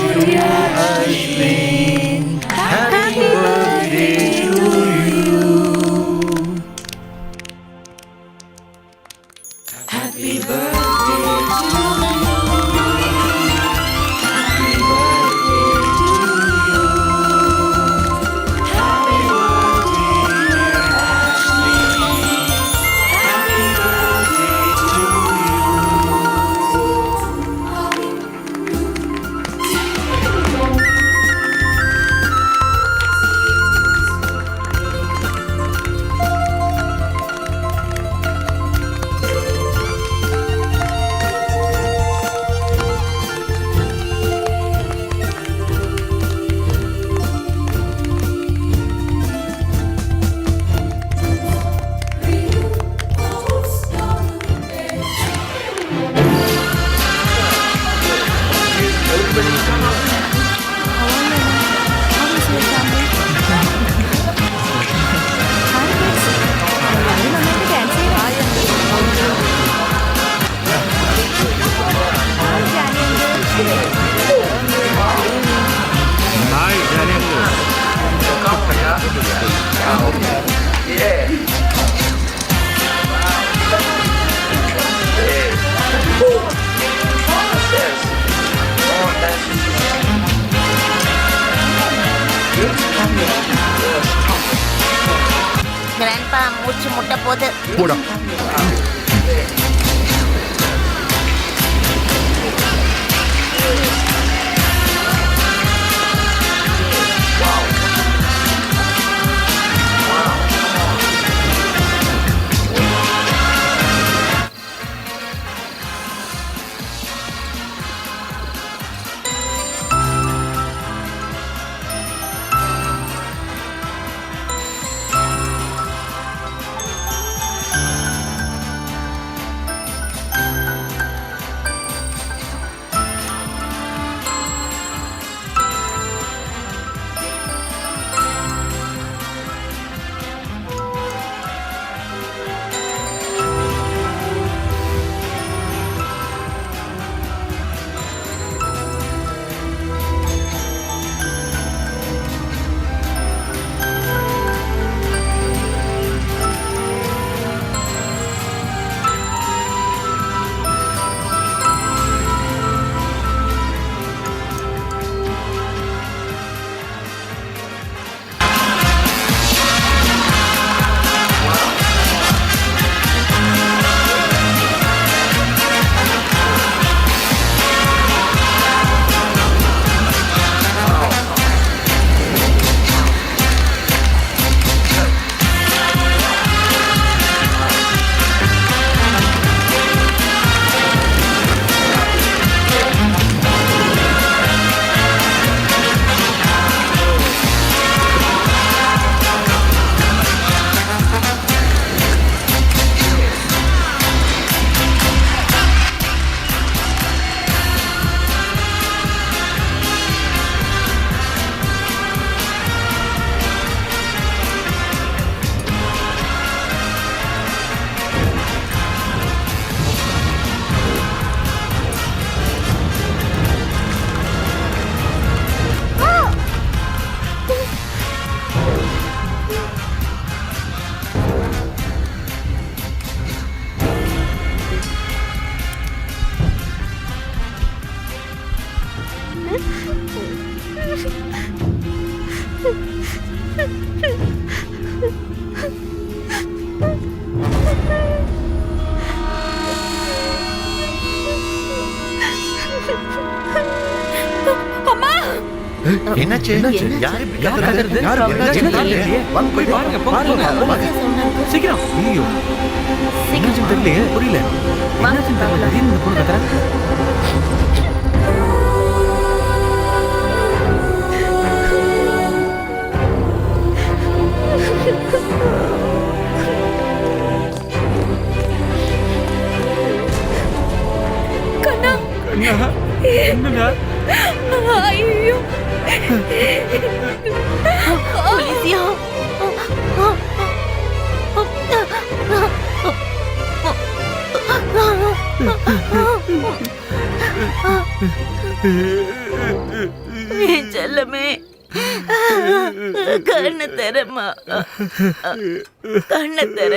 to you, Ashley. Happy birthday to you. Happy birthday to you. Happy birthday to you. Happy birthday, dear Ashley. Happy birthday to grandpa மூச்சு முட்ட போது. போடா. என்னாச்சு? யார் இப்படி கத்துறது? வாங்க போய் பாருங்க. சீக்கிரம். ஐயோ, என்னாச்சுன்னு தெரியலையே, புரியல. என்னாச்சுன்னு தெரியல, திடீர்னு இந்த பொண்ணு கத்துறா. கண்ணா, என்னடா? ஐயோ, போலீசியா? என் செல்லமே, கண்ணு தரமா, கண்ணு தர.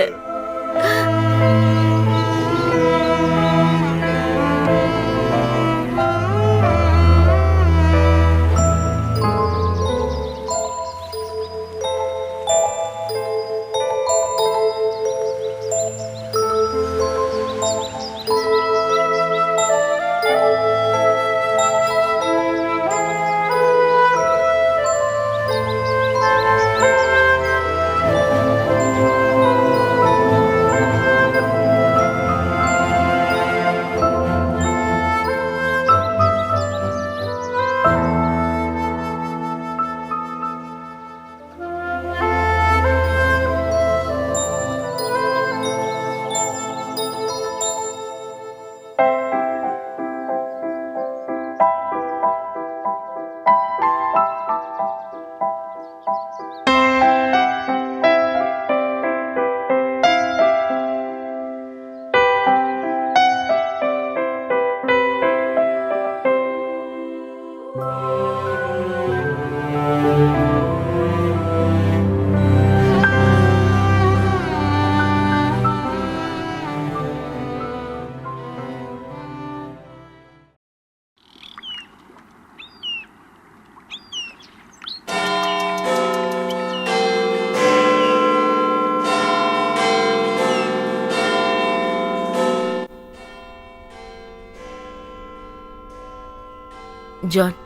ஜான்,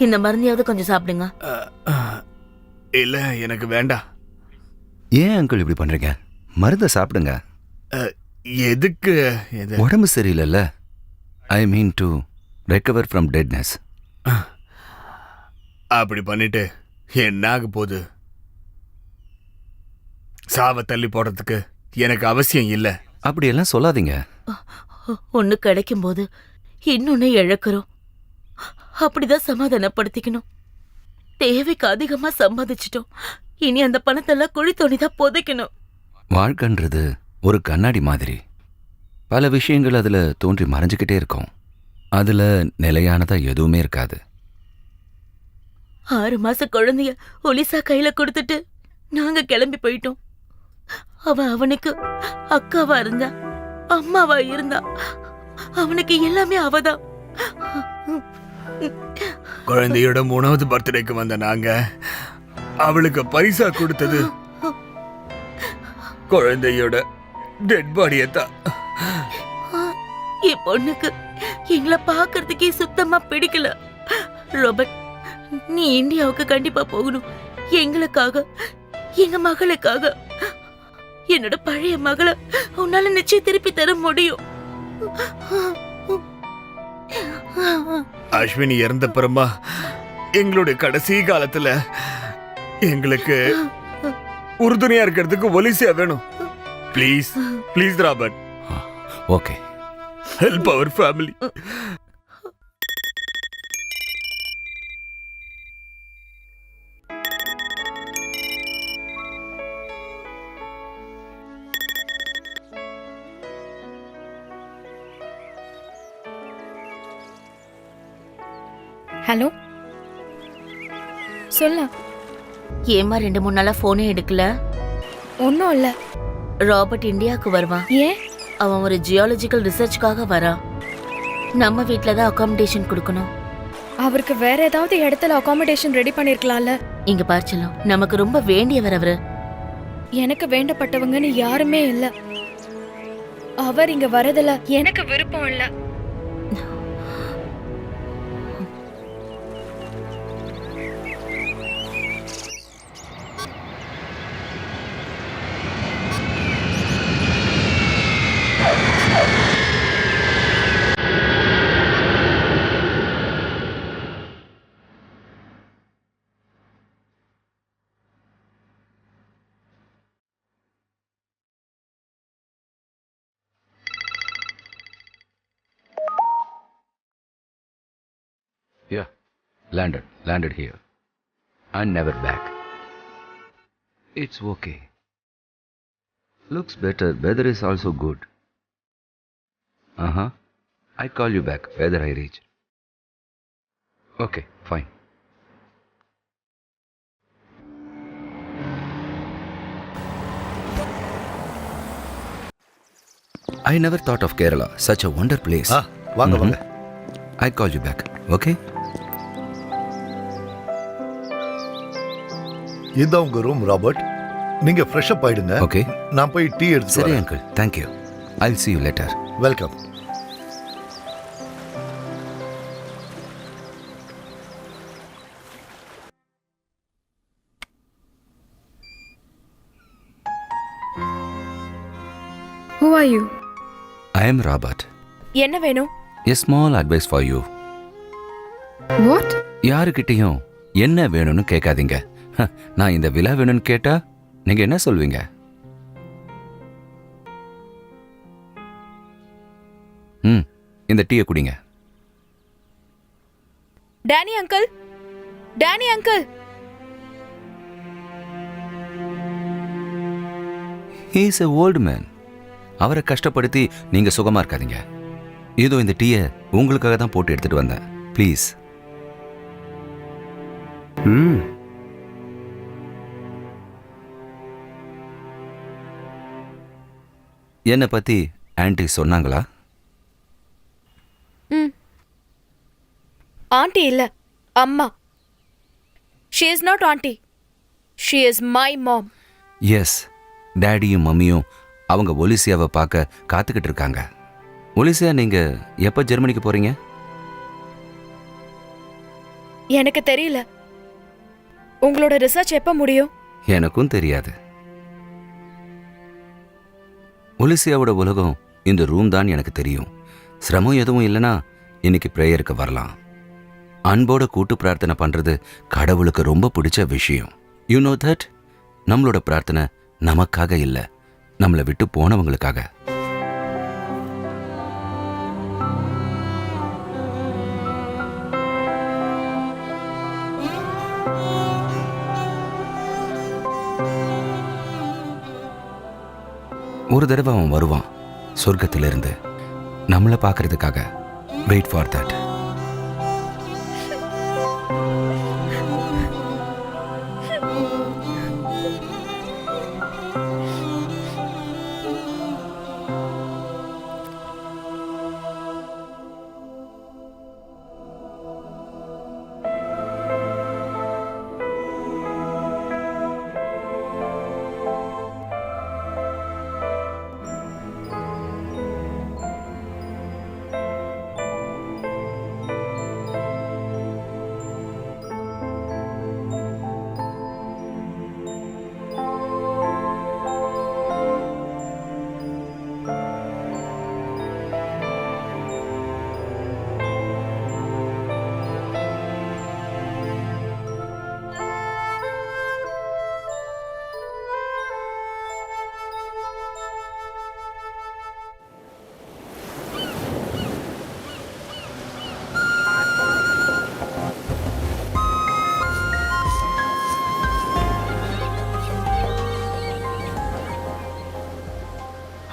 இந்த மருந்தையாவது கொஞ்சம் சாப்பிடுங்க. இல்ல எனக்கு வேண்டாம். ஏன் அங்கிள் இப்படி பண்றீங்க? மருந்தை சாப்பிடுங்க. எதுக்கு எது? உடம்பு சரியில்லைல்ல. I mean to recover from deadness. அப்படி பண்ணிட்டு என்ன ஆக போகுது? சாவை தள்ளி போடுறதுக்கு எனக்கு அவசியம் இல்லை. அப்படியெல்லாம் சொல்லாதீங்க. ஒண்ணு கிடைக்கும் போது இன்னொன்னு இழக்கிறோம். அப்படிதான் சமாதானப்படுத்திக்கணும். தேவைக்கு அதிகமா சம்பாதிச்சிட்டோம். இனி அந்த பணத்தெல்லாம் குழி தோண்டிதான் புதைக்கணும். வாழ்க்கைன்றது ஒரு கண்ணாடி மாதிரி. பல விஷயங்கள் அதுல தோன்றி மறைஞ்சுக்கிட்டே இருக்கும். அதுல நிலையானதா எதுவுமே இருக்காது. 6 மாச குழந்தைய ஒலிசா கையில கொடுத்துட்டு நாங்க கிளம்பி போயிட்டோம். அவனுக்கு அக்காவா இருந்தா, அம்மாவா இருந்தா. அவனுக்கு எல்லாமே அவதான். குழந்தையோட 3வது பர்த்டேக்கு வந்த நாங்க அவளுக்கு பரிசா கொடுத்தது குழந்தையோட டெட் பாடியத்தான். என் பொண்ணுக்கு எங்களை பாக்குறதுக்கே சுத்தமா பிடிக்கல. ரோபர்ட், நீ இந்தியாவுக்கு கண்டிப்பா போகணும். எங்களுக்காக, எங்க மகளுக்காக. என்னோட பழைய மகளை உன்னால நிச்சயம் திருப்பி தர முடியும். அஸ்வினி இறந்த பிறமா எங்களுடைய கடைசி காலத்துல எங்களுக்கு உறுதுணையா இருக்கிறதுக்கு ஒலிசியா வேணும். Please please Robert, okay. Help our family. Hello, சொல்ல. ஏமா 2-3 நாளா போனே எடுக்கல? ஒன்றும் இல்லை. ராபர்ட் இந்தியாவுக்கு வருவான். ஏன்? அவன் ஒரு ஜியாலஜிக்கல் ரிசர்ச்காக வரான். நம்ம வீட்டில் தான் அகாமடேஷன் கொடுக்கணும். அவருக்கு வேற ஏதாவது இடத்துல அகாமடேஷன் ரெடி பண்ணிருக்கலாம்ல. இங்க பார்ச்சலாம், நமக்கு ரொம்ப வேண்டியவர் அவரு. எனக்கு வேண்டப்பட்டவங்கன்னு யாருமே இல்ல. அவர் இங்க வரதுல எனக்கு விருப்பம் இல்ல. Yeah, landed here. And never back. It's okay. Looks better, weather is also good. I call you back, whether I reach. Okay, fine. I never thought of Kerala, such a wonder place. வாங்க வாங்க. I call you back, okay? இதான் உங்க room Robert. நீங்க fresh up ஆயிடுங்க. Okay. நான் போய் tea எடுத்து சரி வரேன். uncle, thank you. I'll see you later. Welcome. Who are you? I am Robert. என்ன வேணும்? A small advice for you. What? யாருக்கிட்டையும் என்ன வேணும்னு கேட்காதீங்க. நான் இந்த விழா வேணும்னு கேட்டா நீங்க என்ன சொல்வீங்க? இந்த டீயை குடிங்க. Danny uncle, Danny uncle. He is a old man. அவரை கஷ்டப்படுத்தி நீங்க சுகமா இருக்காதீங்க. இதோ இந்த டீயை உங்களுக்காக தான் போட்டு எடுத்துட்டு வந்தேன். ப்ளீஸ். என்னை பத்தி ஆன்ட்டி சொன்னாங்களா? ஆண்டி இல்ல, அம்மா. She is not auntie. She is my mom. Yes, டேடியும் மம்மியும் அவங்க ஒலிசியாவை பார்க்க காத்துக்கிட்டு இருக்காங்க. ஒலிசியா, நீங்க எப்போ ஜெர்மனிக்கு போறீங்க? எனக்கு தெரியல. உங்களோட ரிசர்ச் எப்ப முடியும்? எனக்கும் தெரியாது. ஒலிசியாவோட உலகம் இந்த ரூம் தான் எனக்கு தெரியும். சிரமம் எதுவும் இல்லைன்னா இன்னைக்கு ப்ரேயருக்கு வரலாம். அன்போட கூட்டு பிரார்த்தனை பண்றது கடவுளுக்கு ரொம்ப பிடிச்ச விஷயம். You know that? நம்மளோட பிரார்த்தனை நமக்காக இல்லை, நம்மளை விட்டு போனவங்களுக்காக. ஒரு தடவை அவன் வருவான் சொர்க்கத்திலிருந்து நம்மளை பார்க்கறதுக்காக. Wait for that.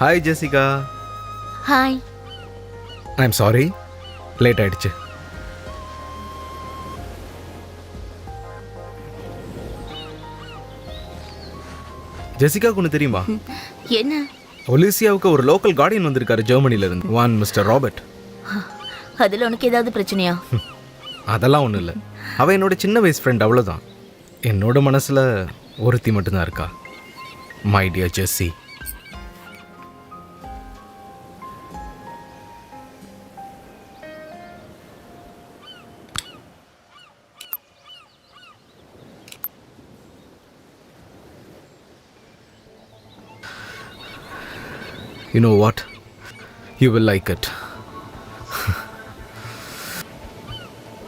Hi Jessica. Hi. I am sorry, late ஆயிடுச்சு. ஜெசிகாவுக்கு ஒன்று தெரியுமா? என்ன? ஒலிசியாவுக்கு ஒரு லோக்கல் கார்டியன் வந்திருக்காரு ஜெர்மனில இருந்து. One mister Robert. அதுல உனக்கு ஏதாவது பிரச்சனையா? அதெல்லாம் ஒன்றும் இல்லை. அவள் என்னோட சின்ன வயசு ஃப்ரெண்ட், அவ்வளோதான். என்னோட மனசில் ஒருத்தி மட்டும்தான் இருக்கா. My dear Jessie. You know what? You will like it.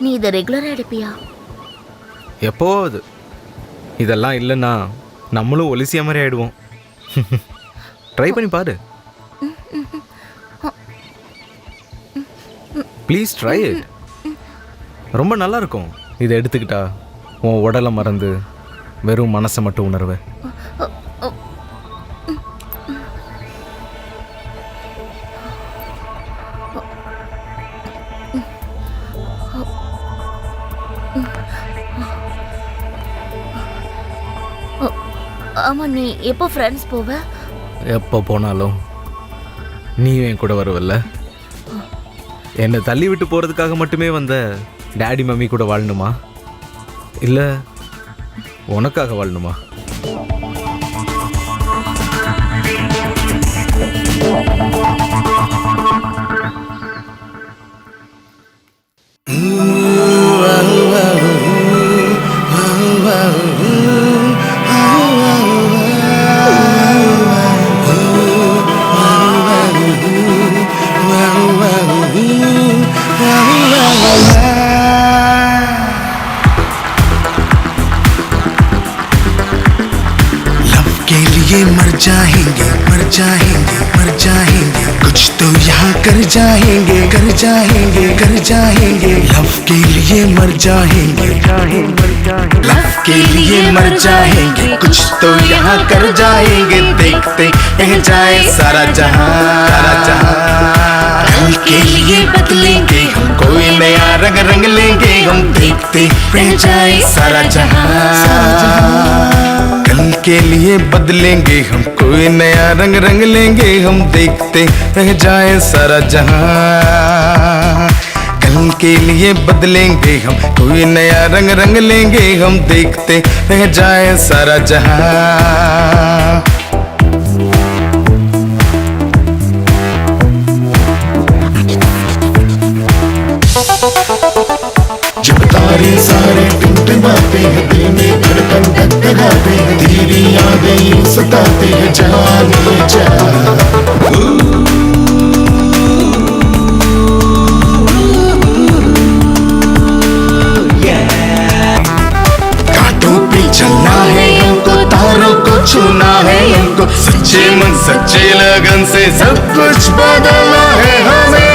நீ இதை ரெகுலராக எடுப்பியா? எப்போது. இதெல்லாம் இல்லைன்னா நம்மளும் ஒலிசியா மாதிரி ஆயிடுவோம். ட்ரை பண்ணி பாரு. Please try it. ரொம்ப நல்லா இருக்கும். இதை எடுத்துக்கிட்டா உன் உடலை மறந்து வெறும் மனசை மட்டும் உணர்வேன். ஆமா, நீ எப்போ ஃப்ரெண்ட்ஸ் போவ? எப்போ போனாலும் நீயும் என் கூட வருவல்ல. என்னை தள்ளி விட்டு போகிறதுக்காக மட்டுமே வந்த டேடி மம்மி கூட வாழணுமா, இல்லை உனக்காக வாழணுமா? मर जाएंगे मर जाएंगे मर जाएंगे, कुछ तो यहाँ कर जाएंगे कर जाएंगे कर जाएंगे। लव के लिए मर जाएंगे लव के लिए मर जाएंगे, कुछ तो यहाँ कर जाएंगे। देखते रह जाए सारा जहां सारा जहां। कल के लिए बदलेंगे हम, कोई नया रंग रंग लेंगे हम। देखते रह जाए सारा जहां सारा जहां। कल के लिए बदलेंगे हम, कोई नया रंग रंग लेंगे हम। देखते रह जाए सारा जहां। कल के लिए बदलेंगे हम, कोई नया रंग रंग लेंगे हम। देखते रह जाए सारा जहां। जब तारे सारे सच्चे मन सच्चे लगन से सब कुछ बदलना है हमें।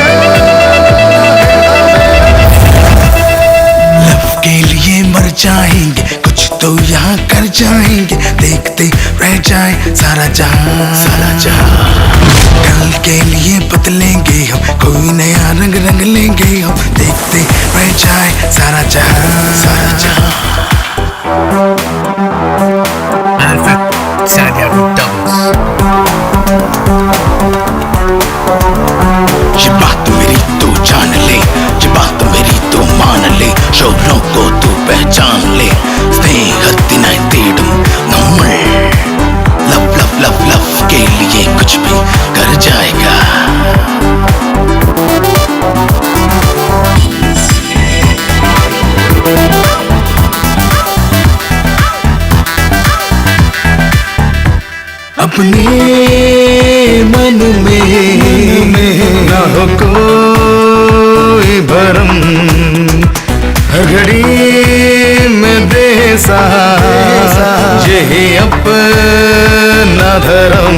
लव के लिए मर जाएंगे, कुछ तो यहाँ कर जाएंगे, देखते रह जाए सारा जहां, सारा जहां। कल के लिए बदलेंगे हम, कोई नया रंग रंग लेंगे हम, देखते रह जाए सारा जहां, सारा जहां। ये बात मेरी तू जान ले, ये बात मेरी तू मान ले, शोरों को तू पहचान ले, स्नेहத்தினை தேடும் நம்மள் लव लव लव लव के लिए कुछ भी कर जाएगा। अपने मन में न हो कोई भरम, हर घड़ी में दे सहारा, यही अपना धर्म।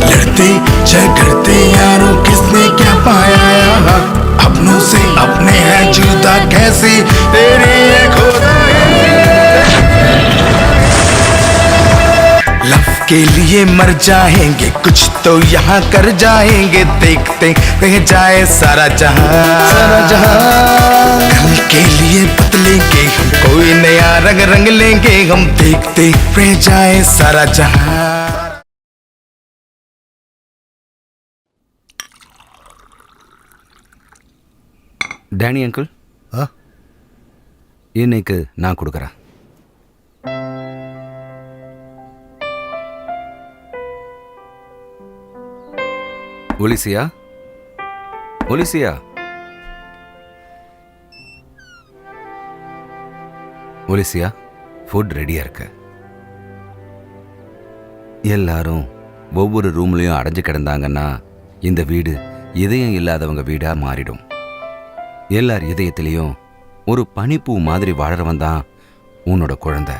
लड़ते झगड़ते यारों किसने क्या पाया यहाँ, अपनों से अपने हैं जुदा कैसे तेरी ये खुदाई। लव के लिए मर जाएंगे, कुछ तो यहाँ कर जाएंगे, देखते रह जाए सारा जहां, सारा जहां। कल के लिए बदलेंगे हम, कोई नया रंग रंग लेंगे हम, देखते रह जाए सारा जहां। டேனி அங்கிள், ஆ? இன்னைக்கு நான் கொடுக்குறேன். ஒலிசியா, ஒலிசியா, ஒலிசியா, ஃபுட் ரெடியா இருக்கு. எல்லாரும் ஒவ்வொரு ரூம்லயும் அடைஞ்சு கிடந்தாங்கன்னா இந்த வீடு இதயம் இல்லாதவங்க வீடா மாறிடும். எல்லார் இதயத்திலையும் ஒரு பனிப்பூ மாதிரி வாழறவன் தான் உன்னோட குழந்தை.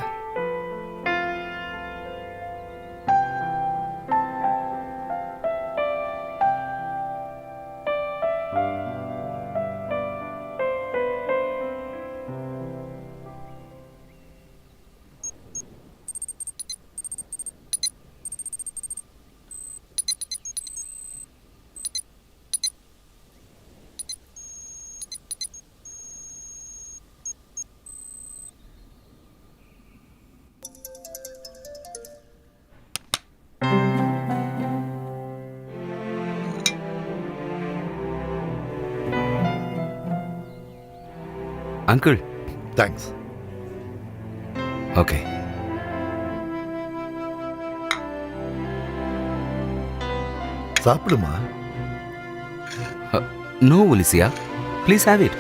Uncle, thanks. ஓகே. சாப்பிடுமா. No Alicia, please have it.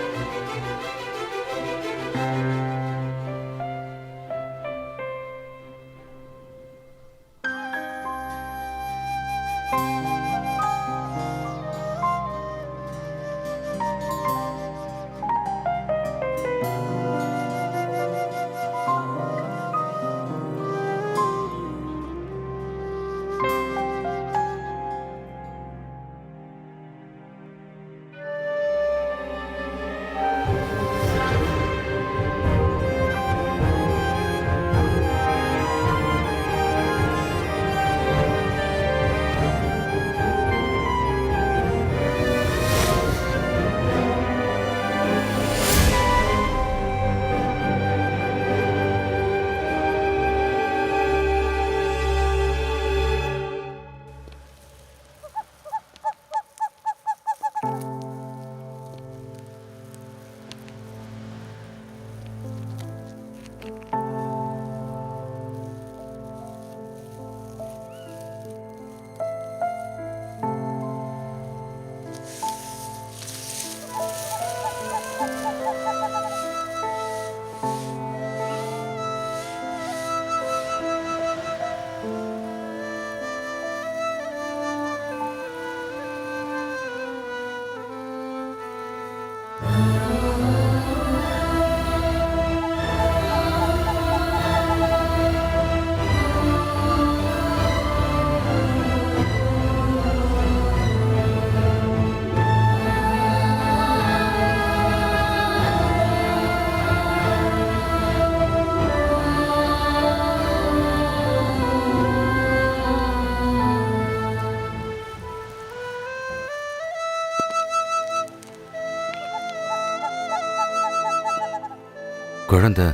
குழந்தை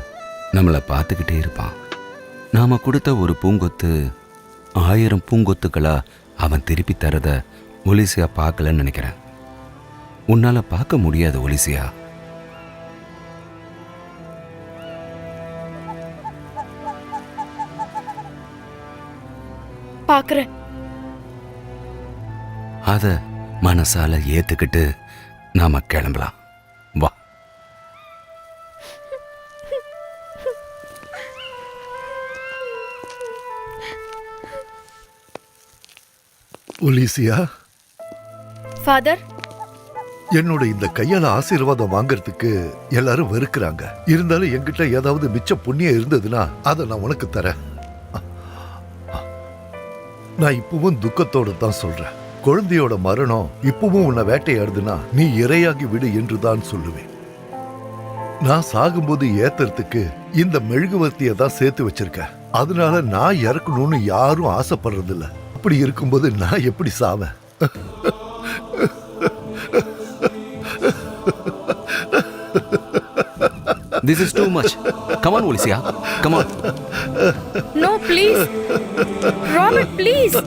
நம்மளை பார்த்துக்கிட்டே இருப்பான். நாம கொடுத்த ஒரு பூங்கொத்து 1000 பூங்கொத்துக்களா அவன் திருப்பி தரத ஒலிசியா பார்க்கலன்னு நினைக்கிறேன். உன்னால பார்க்க முடியாது ஒலிசியா. பாக்குறேன். அத மனசால ஏத்துக்கிட்டு நாம கிளம்பலாம். வா. ஒலிசியா, ஃபாதர், என்னோட இந்த கையால ஆசீர்வாதம் வாங்குறதுக்கு எல்லாரும் வெறுக்கிறாங்க. இருந்தாலும் என்கிட்ட ஏதாவது மிச்ச புண்ணியம் இருந்ததுன்னா அதை நான் உனக்கு தரேன். நான் இப்பவும் துக்கத்தோட தான் சொல்றேன். குழந்தையோட மரணம் இப்பவும் உன்னை வேட்டையாடுதுன்னா நீ இரையாகி விடு என்றுதான் சொல்லுவேன். நான் சாகும்போது ஏத்துறதுக்கு இந்த மெழுகுவர்த்தியை தான் சேர்த்து வச்சிருக்கேன். அதனால நான் இறக்கணும்னு யாரும் ஆசைப்படுறதில்ல. அப்படி இருக்கும்போது நான் எப்படி சாவேன்? This is too much. Come on, Olisia. Come on. No, please. Robert, please.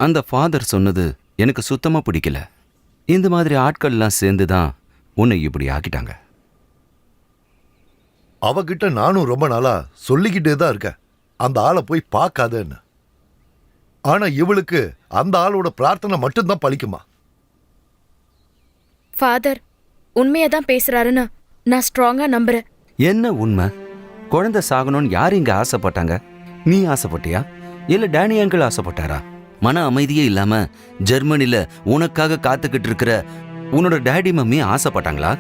அந்த ஃபாதர் சொன்னது எனக்கு சுத்தமா பிடிக்கல. இந்த மாதிரி ஆட்கள்லாம் சேர்ந்து தான் உன்னை இப்படி ஆக்கிட்டாங்க. அவகிட்ட நானும் ரொம்ப நாளா சொல்லிக்கிட்டே தான் இருக்கேன், அந்த ஆளை போய் பார்க்காதேன்னு. ஆனா இவளுக்கு அந்த ஆளோட பிரார்த்தனை மட்டும்தான் பலிக்குமா? ஃபாதர் உண்மையை தான் பேசுறாருன்னு நான் ஸ்ட்ராங்கா நம்புறேன். என்ன உண்மை? குழந்தை சாகணும்னு யார் இங்க ஆசைப்பட்டாங்க? நீ ஆசைப்பட்டியா இல்ல டேனி அங்கிள் ஆசைப்பட்டாரா? மன அமைதியே இல்லாம ஜெர்மனில உனக்காக காத்துக்கிட்டு இருக்கிற உன்னோட டேடி மம்மி ஆசைப்பட்டாங்களா?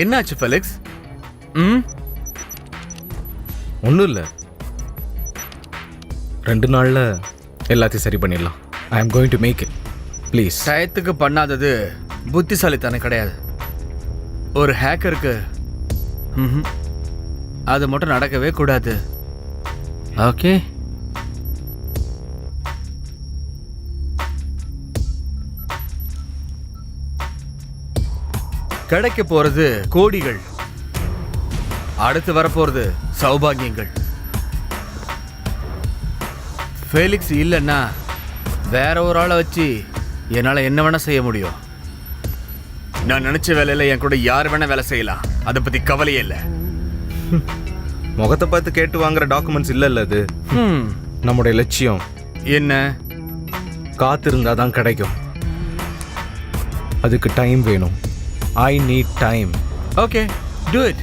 என்னாச்சு ஃபெலிக்ஸ்? ஒன்றும் இல்லை, 2 நாளில் எல்லாத்தையும் சரி பண்ணிடலாம். I am going to make it. Please. டயத்துக்கு பண்ணாதது புத்திசாலித்தனம் கிடையாது. ஒரு ஹேக்கருக்கு அது மட்டும் நடக்கவே கூடாது. ஓகே, கிடைக்க போறது கோடிகள், அடுத்து வரப்போறது சௌபாகியங்கள். ஃபெலிக்ஸ் இல்லைன்னா வேற ஒரு ஆளை வச்சு என்னால என்ன வேணா செய்ய முடியும். நான் நினைச்ச வேலையில என் கூட யார் வேணா வேலை செய்யலாம், அதை பத்தி கவலையே இல்லை. முகத்தை பார்த்து கேட்டு வாங்குற டாக்குமெண்ட்ஸ் இல்லைல்ல அது. நம்முடைய லட்சியம் என்ன? காத்திருந்தா தான் கிடைக்கும். அதுக்கு டைம் வேணும். I need time. Okay, do it.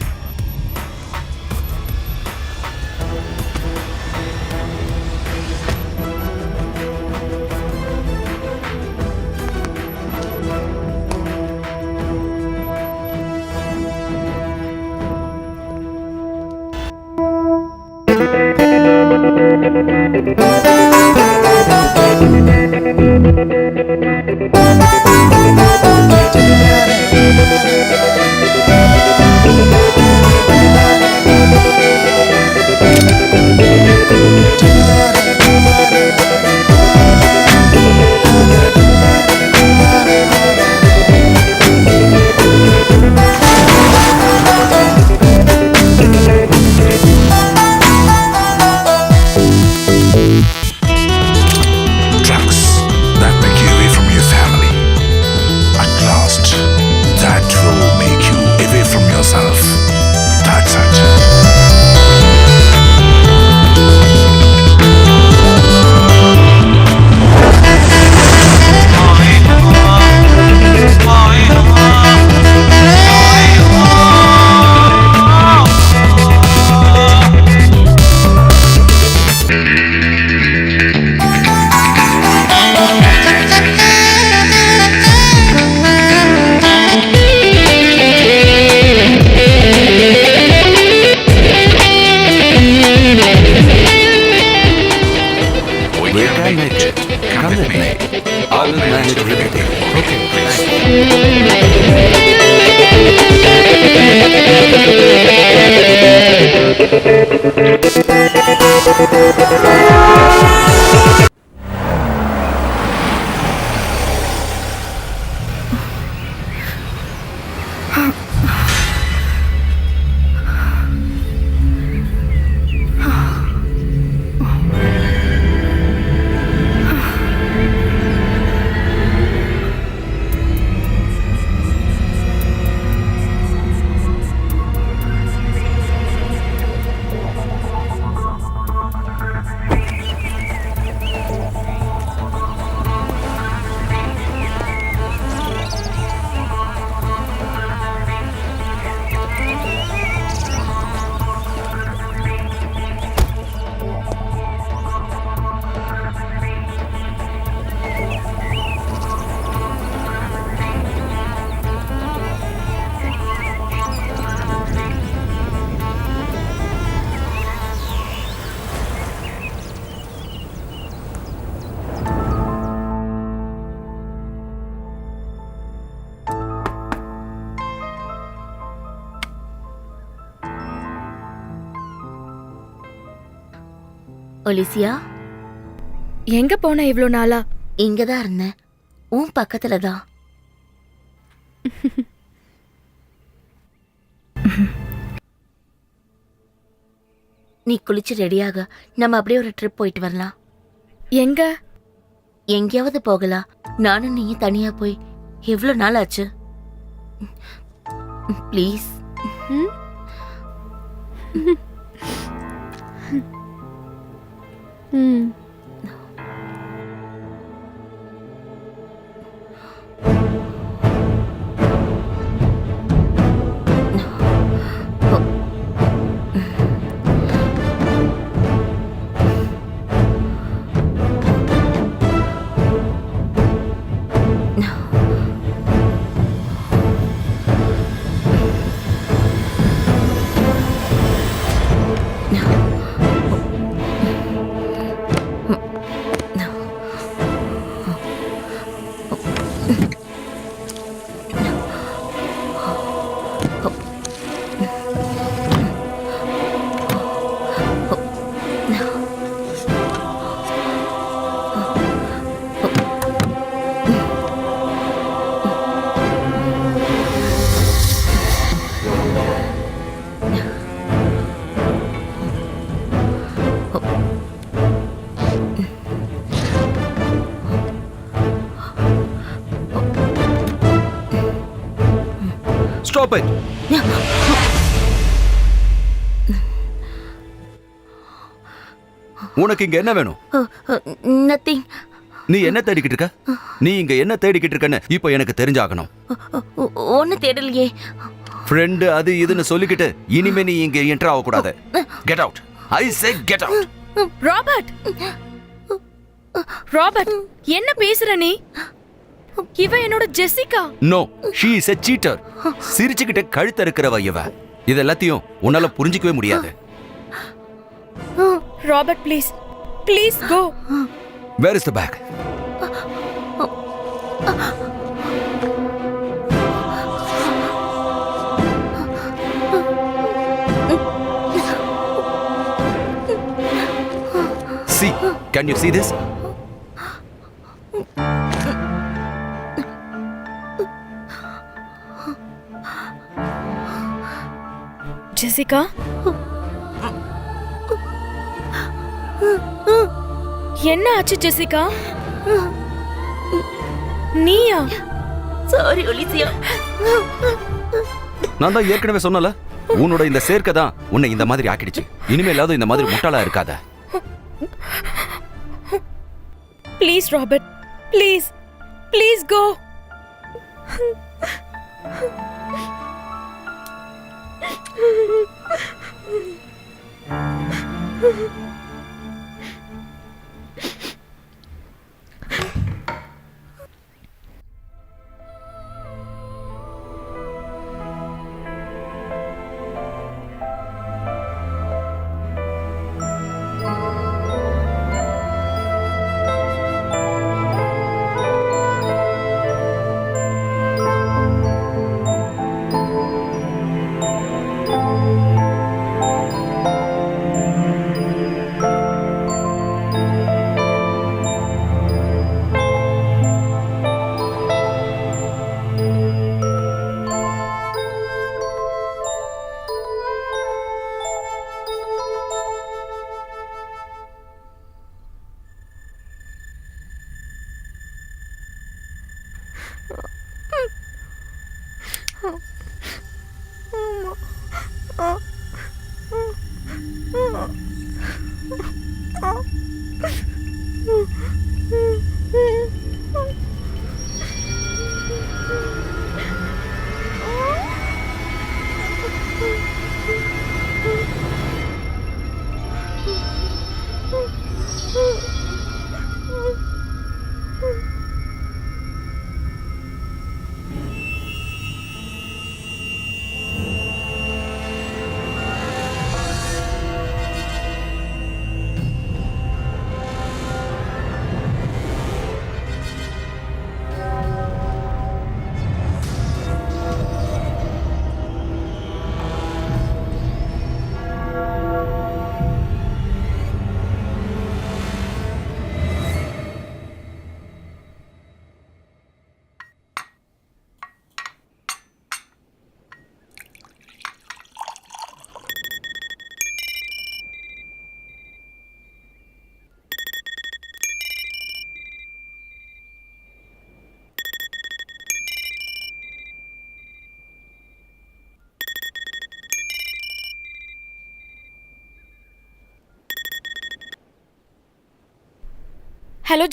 Come with me. I will manage everything. Okay, thanks. ஒலிசியா, எங்க போன இவ்ளோ நாளா? இங்கதான் இருந்தேன், உன் பக்கத்துல தான். நீ குளிச்சு ரெடியாக, நம்ம அப்படியே ஒரு ட்ரிப் போயிட்டு வரலாம். எங்க? எங்கேயாவது போகலாம். நானும் நீ தனியா போய் எவ்வளவு நாள் ஆச்சு? ப்ளீஸ். Stop it. உனக்கு இங்க என்ன வேணும்? நத்திங். நீ என்ன தேடிக்கிட்டு இருக்க? நீ இங்க என்ன தேடிக்கிட்டு இருக்கன்னு இப்போ எனக்கு தெரிஞ்சாகணும். ஒன்னு தேடலையே. ஃப்ரெண்டு அது இதுன்னு சொல்லிக்கிட்டு இனிமே நீ இங்க என்டர் ஆக கூடாது. Get out. I say get out. Robert, Robert, என்ன பேசுற நீ? இவ என்னோட Jessica. No, she is a cheater. சிரிச்சுக்கிட்டு கழுத்த இருக்கிறவ இவ. இது எல்லாத்தையும் உன்னால புரிஞ்சிக்கவே முடியாது. Robert, please please go. Where is the bag? See, can you see this? Jessica, என்ன ஆச்சு ஜெசிகா? நீயா? Sorry Alicia. நான் தான் ஏற்கனவே சொன்னல, உன்னோட இந்த சேர்க்கை தான் உன்னை இந்த மாதிரி ஆக்கிடுச்சு. இனிமேலாவது இந்த மாதிரி முட்டாளா இருக்காத. Please Robert, please please go. Hello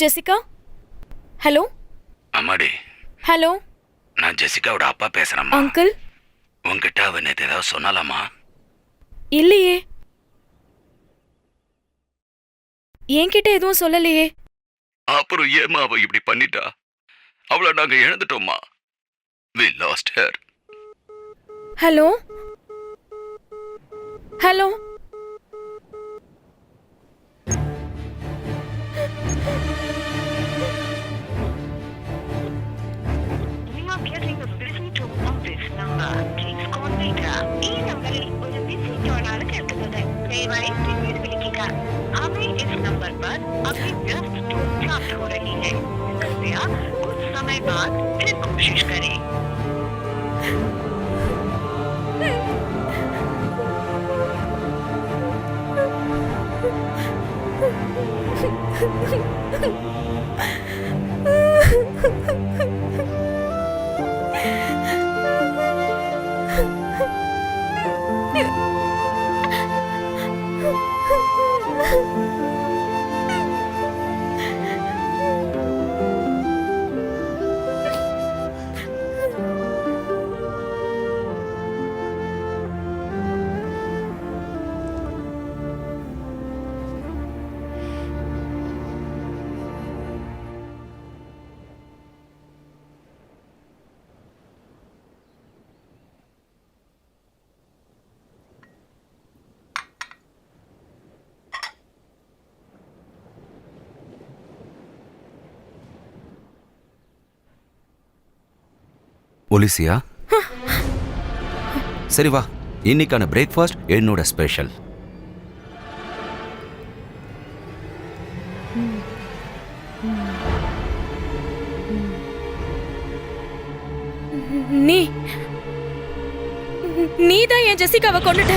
Jessica. Hello அம்மாடி, ஹலோ நான் ஜெசிகாவோட அப்பா பேசுறேம்மா. அங்கிள். உன்கிட்ட அவ நேத்து ஏதாவது சொன்னாலாமா? இல்லையே, என்கிட்ட எதுவும் சொல்லலையே. அப்புறம் ஏமா அவ இப்படி பண்ணிட்டா? அவளை நாங்க இழந்துட்டோம்மா. We lost her. Hello hello कुछ समय बाद फिर कोशिश करें। ஒலிசியா, சரி வா, இன்னைக்கான பிரேக்ஃபாஸ்ட் என்னோட ஸ்பெஷல். நீதான் என் ஜெசிகாவை கொன்னுட்ட.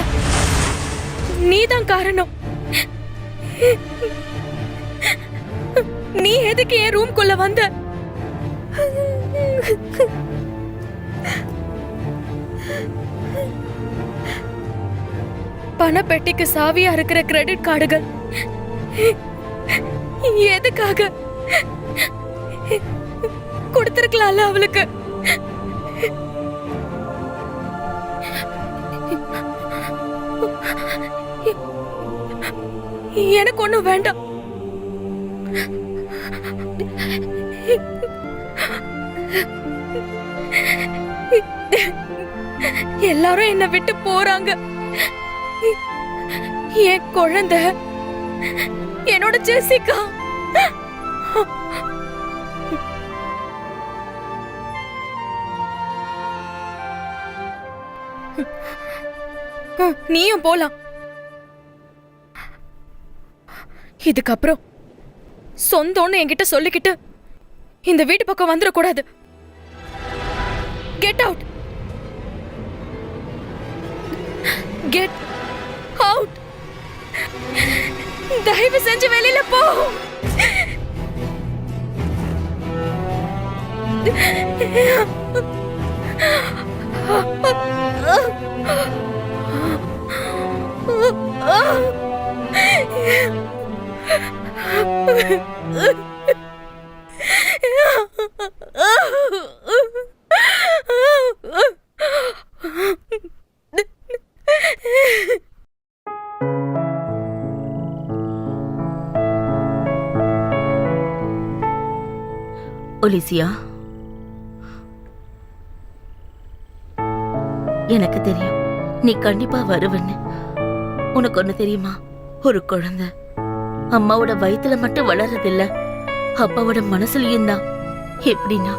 நீதான் காரணம். நீ எதுக்கு என் ரூம்குள்ள வந்த? பணப்பெட்டிக்கு சாவியா இருக்கிற கிரெடிட் கார்டுகள் எதுக்காக? கொடுத்திருக்கலாம்ல அவளுக்கு. எனக்கு ஒண்ணும் வேண்டாம். எல்லாரும் என்னை விட்டு போறாங்க. என் குழந்தை, என்னோட ஜெசிகா. நீயும் போலாம். இதுக்கப்புறம் சொந்தம்னு என்கிட்ட சொல்லிக்கிட்டு இந்த வீட்டு பக்கம் வந்துடக்கூடாது. Get out. Get out. தயவு செஞ்சு வெளியில போ. ஒலிசியா, எனக்கு தெரியும் நீ கண்டிப்பா வருவன்னு. உனக்கு ஒண்ணு தெரியுமா, ஒரு குழந்தை அம்மாவோட வயித்துல மட்டும் வளர்றதில்ல, அப்பாவோட மனசுலயும் தான். எப்படின்னா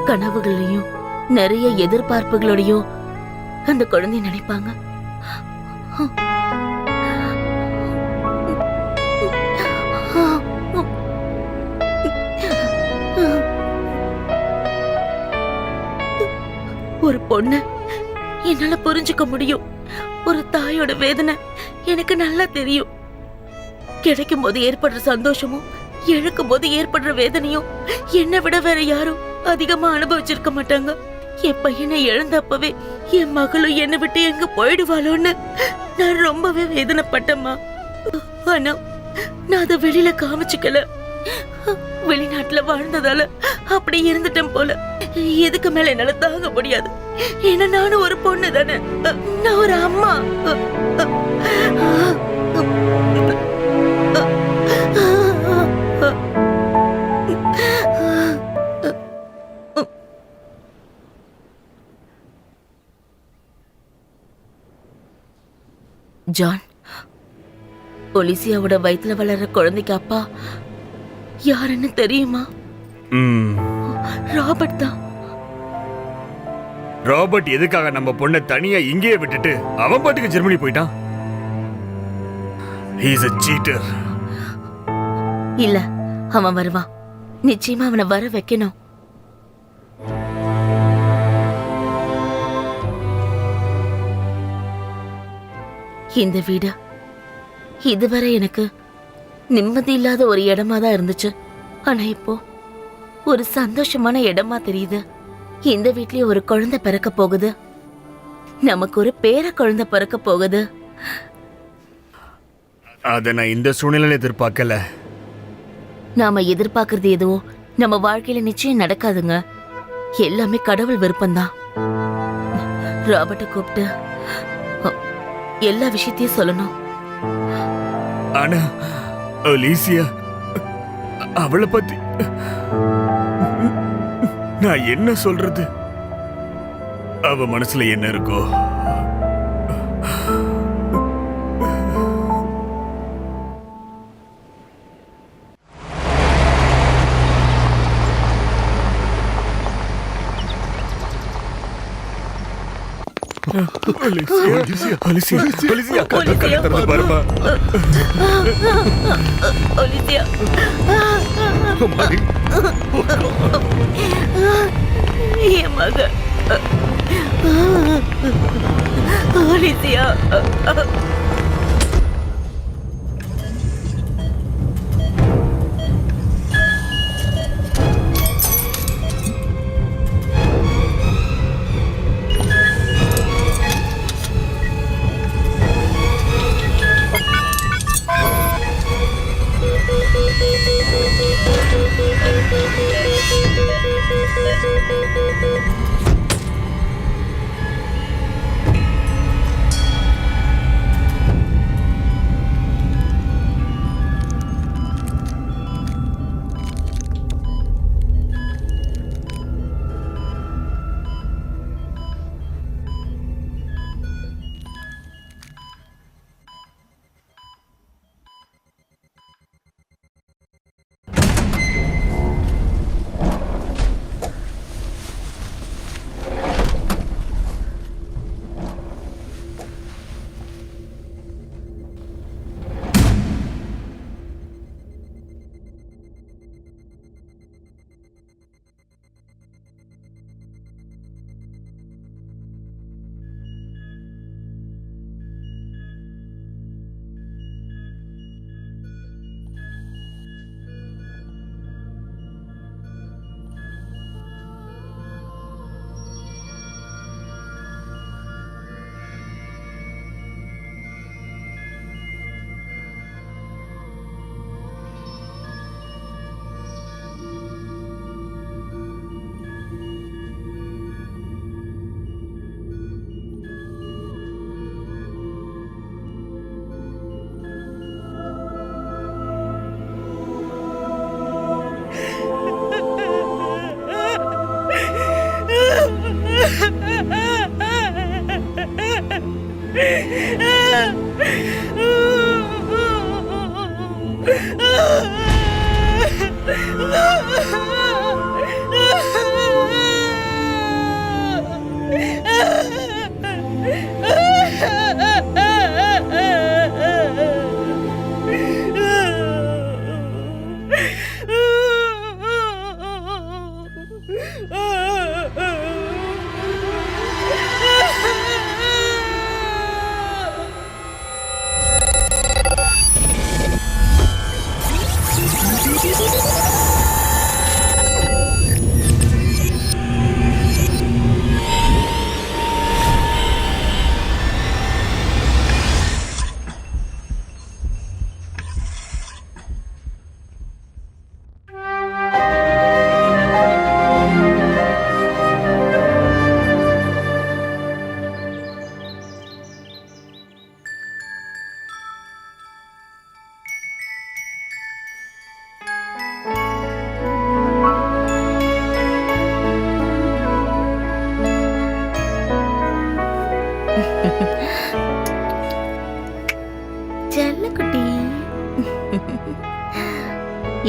கனவுகளையும் நிறைய எதிர்பார்ப்புகளோடையும் அந்த குழந்தை நினைப்பாங்க. ஒரு பொண்ணு என்னால புரிஞ்சுக்க முடியும். ஒரு தாயோட வேதனை எனக்கு நல்லா தெரியும். கிடைக்கும் போது ஏற்படுற சந்தோஷமும் இழக்கும் போது ஏற்படுற வேதனையும் என்னை விட வேற யாரும் அதிகமா அனுபவிச்சிருக்க மாட்டாங்க. என் பையனை இழந்தப்பவே என் மகளும் என்னை விட்டு எங்க போயிடுவாளோன்னு நான் ரொம்பவே வேதனைப்பட்டேம்மா. ஆனா நான் அதை வெளியில காமிச்சுக்கல. வெளிநாட்டுல வாழ்ந்ததால அப்படி இருந்துட்டேன் போல. எதுக்கு மேல என்னால தாங்க முடியாது. ஏன்னா நானும் ஒரு பொண்ணு தானே, நான் ஒரு அம்மா. ஜான், ஒலிசியாவோட வயித்துல வளர்ற குழந்தைக்கு அப்பா யாருன்னு தெரியுமா? ராபர்ட் தான். ராபர்ட் எதுக்காக நம்ம பொண்ணை தனியா இங்கேயே விட்டுட்டு அவன் பாட்டுக்கு ஜெர்மனி போயிட்டான்? He is a cheater. இல்ல, அவன் வருவான். நிச்சயமா அவனை வர வைக்கணும். இந்த வீடு இதுவரை எனக்கு நிம்மதி இல்லாத ஒரு இடமா தான் இருந்துச்சு. ஆனா இப்போ ஒரு சந்தோஷமான இடமா தெரியுது. இந்த வீட்லயே ஒரு குழந்தை பிறக்க போகுது. நமக்கு ஒரு பேர குழந்தை பிறக்க போகுது. அத நான் இந்த சூழ்நிலையில எதிர்பார்க்கல. நாம எதிர்பார்க்கறது எதுவோ நம்ம வாழ்க்கையில நிச்சயம் நடக்காதுங்க. எல்லாமே கடவுள் விருப்பம்தான். ராபர்ட்டை கூப்பிட்டு எல்லா விஷயத்தையும் சொல்லணும். ஆனா ஒலிசியா, அவளை பத்தி நான் என்ன சொல்றது? அவ மனசுல என்ன இருக்கோ? என் மக ஒலிசியா,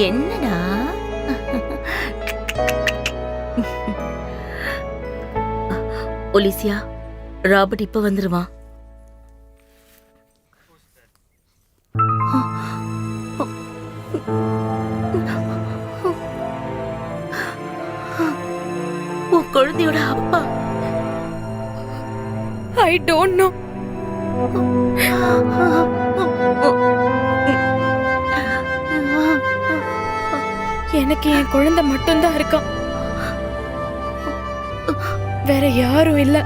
என்னடா ஒலிசியா, ராபர்ட் இப்ப வந்துருவான். உன் குழந்தையோட அப்பா. I don't know. எனக்கு என் குழந்தை மட்டும்தான் இருக்கான், வேற யாரும் இல்ல.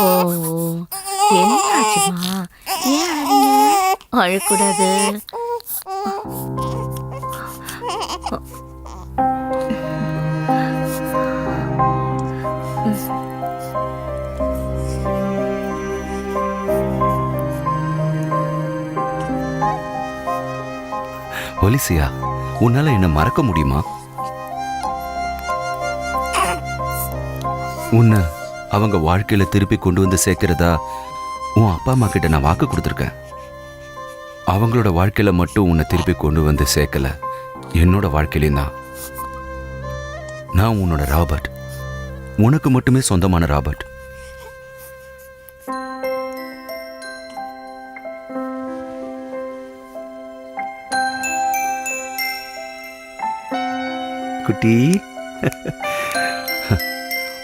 ஓ, என்ன ஆச்சுமா? ஏன் அழக்கூடாது? ஒலிசியா, உன்னால என்ன மறக்க முடியுமா? உன்னை அவங்க வாழ்க்கையில திருப்பி கொண்டு வந்து சேர்க்கிறதா உன் அப்பா அம்மா கிட்ட நான் வாக்கு கொடுத்துருக்கேன். அவங்களோட வாழ்க்கையில மட்டும் உன்னை திருப்பி கொண்டு வந்து சேர்க்கல, என்னோட வாழ்க்கையிலையும் தான். நான் உன்னோட ராபர்ட், உனக்கு மட்டுமே சொந்தமான ராபர்ட். குட்டி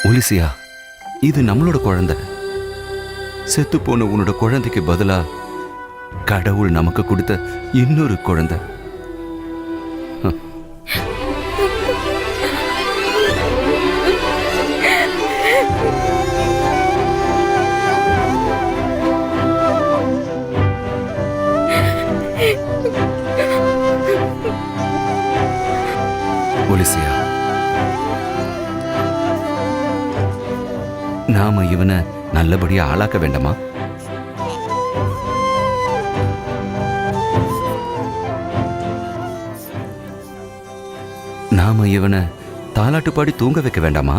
ஒலிசியா, இது நம்மளோட குழந்தை. செத்து போன உன்னோட குழந்தைக்கு பதிலா கடவுள் நமக்கு கொடுத்த இன்னொரு குழந்தை. ஒலிசியா, நாம இவனை நல்லபடியா ஆளாக்க வேண்டாமா? நாம இவனை தாலாட்டு பாடி தூங்க வைக்க வேண்டாமா?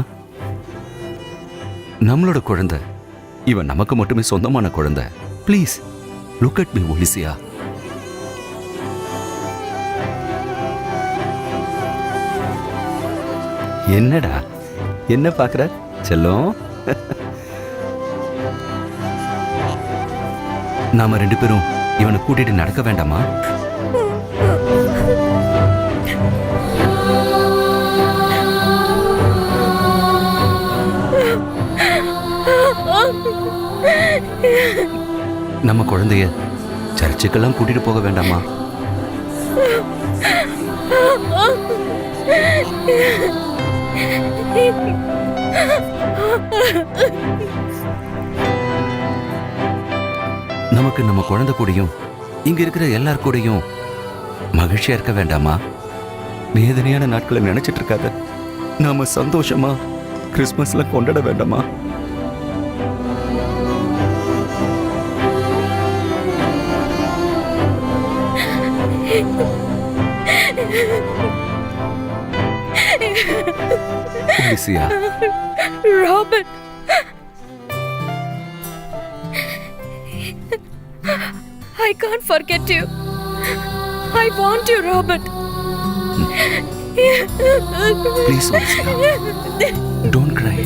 நம்மளோட குழந்தை, இவன் நமக்கு மட்டுமே சொந்தமான குழந்தை. Please look at me Alicia. என்னடா என்ன பாக்குற செல்லம்? நாம ரெண்டு பேரும் இவனை கூட்டிட்டு நடக்க வேண்டாமா? நம்ம குழந்தைய சர்ச்சுக்கெல்லாம் கூட்டிட்டு போக வேண்டாமா? நமக்கு நம்ம குழந்தை கூடயும் இங்க இருக்கிற எல்லார் கூடயும் மகிழ்ச்சியா இருக்க வேண்டாமா? வேதனையான நாட்களை நினைச்சிட்டு இருக்காத. நாம சந்தோஷமா கிறிஸ்மஸ்ல கொண்டாட வேண்டாமா? ஒலிசியா, Robert, I can't forget you. I want you, Robert. please Olivia, don't cry.